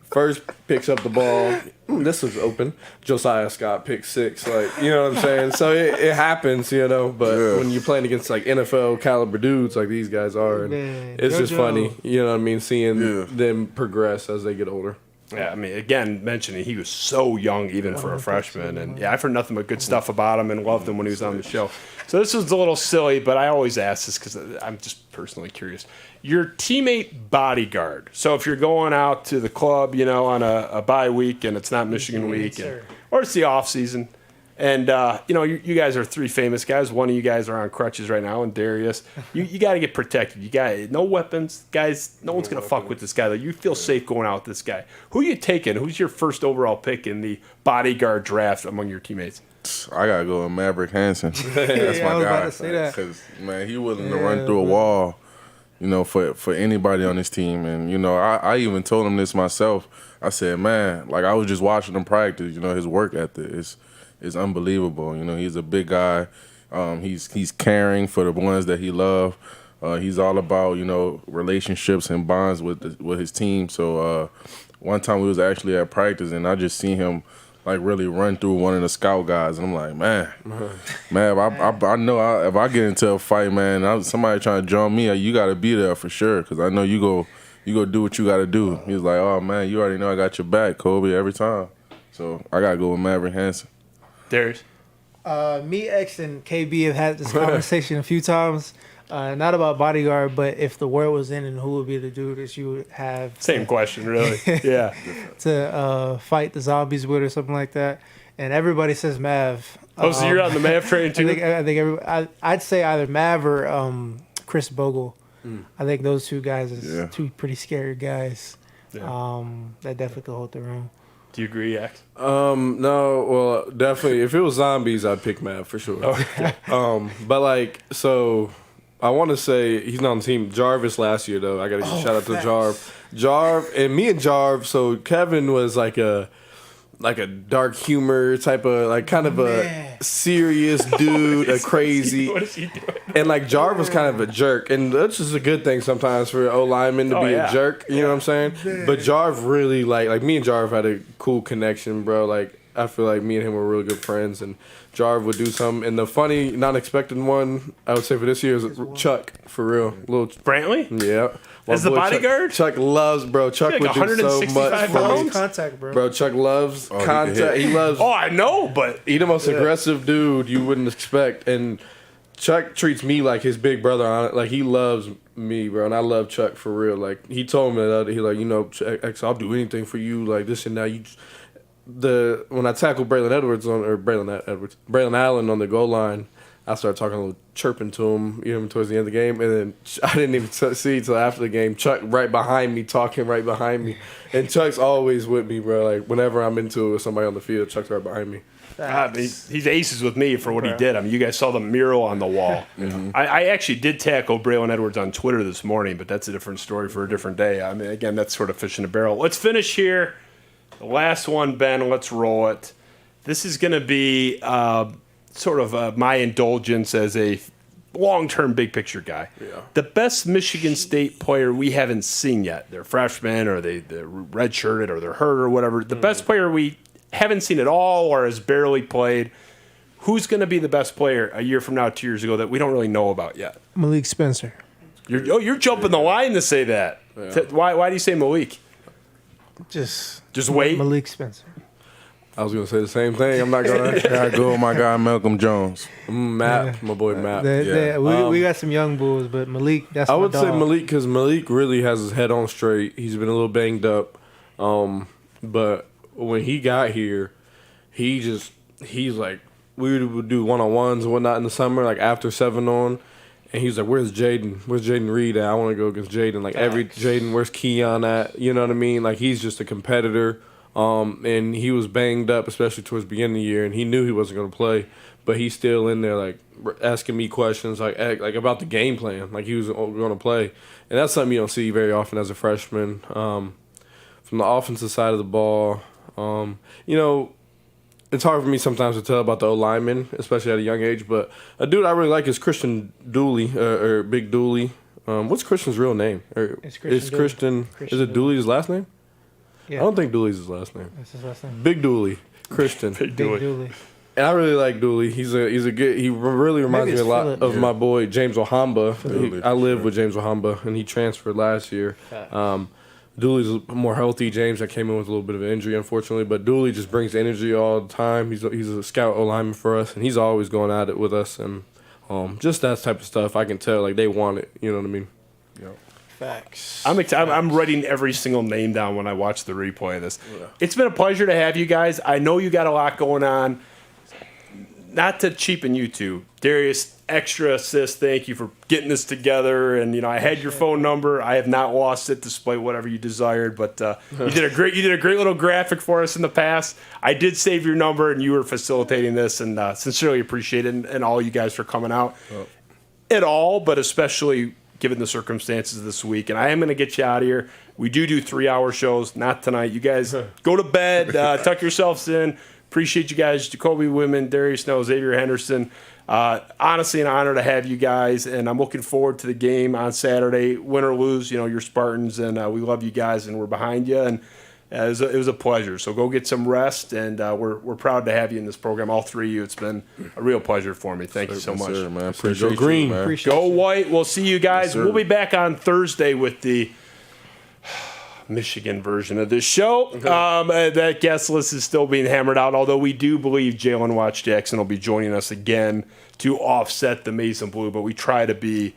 First picks up the ball. This was open. Josiah Scott picked 6. Like, you know what I'm saying? So it happens, but when you're playing against like NFL caliber dudes like these guys are, and it's just funny, you know what I mean, seeing them progress as they get older. Yeah, I mean, again, mentioning he was so young even for a freshman. And I've heard nothing but good stuff about him and loved him when he was on the show. So this was a little silly, but I always ask this because I'm just personally curious. Your teammate bodyguard. So if you're going out to the club, on a bye week and it's not Michigan week, or it's the off season, and you guys are 3 famous guys. One of you guys are on crutches right now, and Darius. You got to get protected. You got no weapons, guys. No one's gonna fuck with this guy. You feel safe going out with this guy. Who are you taking? Who's your first overall pick in the bodyguard draft among your teammates? I gotta go with Maverick Hansen. That's my guy. Because man, he willing to run through a wall. For anybody on this team, and I even told him this myself. I said, man, like I was just watching him practice. His work ethic is unbelievable. He's a big guy. He's caring for the ones that he loves. He's all about, relationships and bonds with his team. So one time we was actually at practice, and I just seen him like really run through one of the scout guys, and I'm like, man, I know if I get into a fight, man, somebody trying to jump me, you got to be there for sure, because I know you go do what you got to do. He was like, oh man, you already know I got your back, Kobe, every time. So I got to go with Maverick Hansen. Darius? Me, X, and KB have had this conversation a few times. Not about bodyguard, but if the world was in, and who would be the dude that you would have? Same question, really. Yeah. To fight the zombies with or something like that. And everybody says Mav. Oh, so you're on the Mav train too? I'd say either Mav or Chris Bogle. I think those two guys is two pretty scary guys. Yeah. That definitely could hold their own. Do you agree, X? No, well, definitely. If it was zombies, I'd pick Mav for sure. Okay. But so I want to say he's not on the team. Jarvis last year, though. I got to give a shout out to Jarv, and me and Jarv. So Kevin was like a dark humor type of kind of a serious dude, a crazy. What is he doing? And Jarv was kind of a jerk, and that's just a good thing sometimes for O lineman to be a jerk. You know what I'm saying? But Jarv really like me and Jarv had a cool connection, bro. I feel like me and him were really good friends, and Jarv would do something. And the funny, not expected one I would say for this year is Chuck, for real. Little Brantley? Yeah. As the bodyguard? Chuck loves, bro. Chuck would do so much for me. Contact, bro. Bro, Chuck loves contact. He loves. Oh, I know, but he's the most aggressive dude you wouldn't expect. And Chuck treats me like his big brother on it. He loves me, bro, and I love Chuck for real. He told me that X, I'll do anything for you, this and that. When I tackled Braylon Allen on the goal line, I started talking a little chirping to him, towards the end of the game, and then I didn't even see till after the game. Chuck right behind me, talking right behind me, and Chuck's always with me, bro. Whenever I'm into it with somebody on the field, Chuck's right behind me. He's aces with me for what he did. I mean, you guys saw the mural on the wall. Mm-hmm. I actually did tackle Braylon Edwards on Twitter this morning, but that's a different story for a different day. I mean, again, that's sort of fish in a barrel. Let's finish here. The last one, Ben, let's roll it. This is going to be my indulgence as a long-term big-picture guy. Yeah. The best Michigan State player we haven't seen yet. They're freshmen, or they're redshirted, or they're hurt, or whatever. The best player we haven't seen at all or has barely played. Who's going to be the best player a year from now, 2 years ago, that we don't really know about yet? Malik Spencer. You're jumping the line to say that. Yeah. Why do you say Malik? Just wait. Malik Spencer. I was going to say the same thing. I'm not going to. I go with my guy Malcolm Jones. Matt, my boy Matt. We got some young bulls, but Malik, that's my dog. I would say Malik, because Malik really has his head on straight. He's been a little banged up. But when he got here, he's like, we would do one-on-ones and whatnot in the summer, after 7-on. And he's like, where's Jaden? Where's Jaden Reed at? I want to go against Jaden. Jaden, where's Keon at? You know what I mean? He's just a competitor. And he was banged up, especially towards the beginning of the year, and he knew he wasn't going to play, but he's still in there, asking me questions, about the game plan, he was going to play. And that's something you don't see very often as a freshman. From the offensive side of the ball, it's hard for me sometimes to tell about the O-lineman, especially at a young age, but a dude I really like is Christian Dooley, or Big Dooley. What's Christian's real name? It's Christian. Is it Dooley his last name? Yeah. I don't think Dooley's his last name. That's his last name. Big Dooley, Christian. Big Dooley. And I really like Dooley. He's a good. He really reminds me a lot of my boy James Ohamba. I live with James Ohamba, and he transferred last year. Dooley's more healthy. James, that came in with a little bit of an injury, unfortunately, but Dooley just brings energy all the time. He's a scout O-lineman for us, and he's always going at it with us, and just that type of stuff. I can tell they want it. You know what I mean? Yeah. Facts. I'm writing every single name down when I watch the replay of this. Yeah. It's been a pleasure to have you guys. I know you got a lot going on. Not to cheapen you two, Darius, extra assist. Thank you for getting this together. And I had your phone number. I have not lost it, despite whatever you desired. But you did a great little graphic for us in the past. I did save your number, and you were facilitating this, and sincerely appreciate it, and all you guys for coming out at all, but especially given the circumstances this week. And I am going to get you out of here. We do 3-hour shows, not tonight. You guys go to bed, tuck yourselves in. Appreciate you guys, Jacoby Windmon, Darius Snow, Xavier Henderson. Honestly, an honor to have you guys, and I'm looking forward to the game on Saturday. Win or lose, you're Spartans, and we love you guys, and we're behind you. And it was a pleasure. So go get some rest, and we're proud to have you in this program, all three of you. It's been a real pleasure for me. Thank you so much. Sir, man. Appreciate Go green, you, man. go white. We'll see you guys. Yes, we'll be back on Thursday with the Michigan version of this show. That guest list is still being hammered out, although we do believe Jalen Watts Jackson will be joining us again to offset the maize and blue, but we try to be,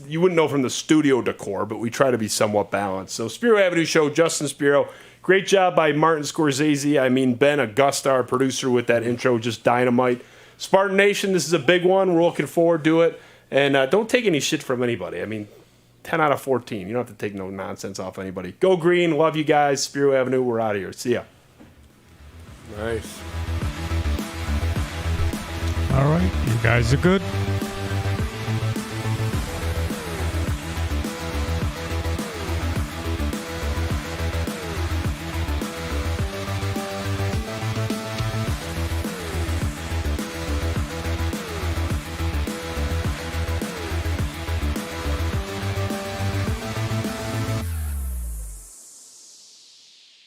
you wouldn't know from the studio decor, but we try to be somewhat balanced. So Spiro Avenue Show, Justin Spiro, great job by Martin Scorsese. Ben Augusta, our producer, with that intro, just dynamite. Spartan Nation, this is a big one. We're looking forward to it. And don't take any shit from anybody. 10 out of 14. You don't have to take no nonsense off anybody. Go green. Love you guys. Spiro Avenue. We're out of here. See ya. Nice. All right. You guys are good.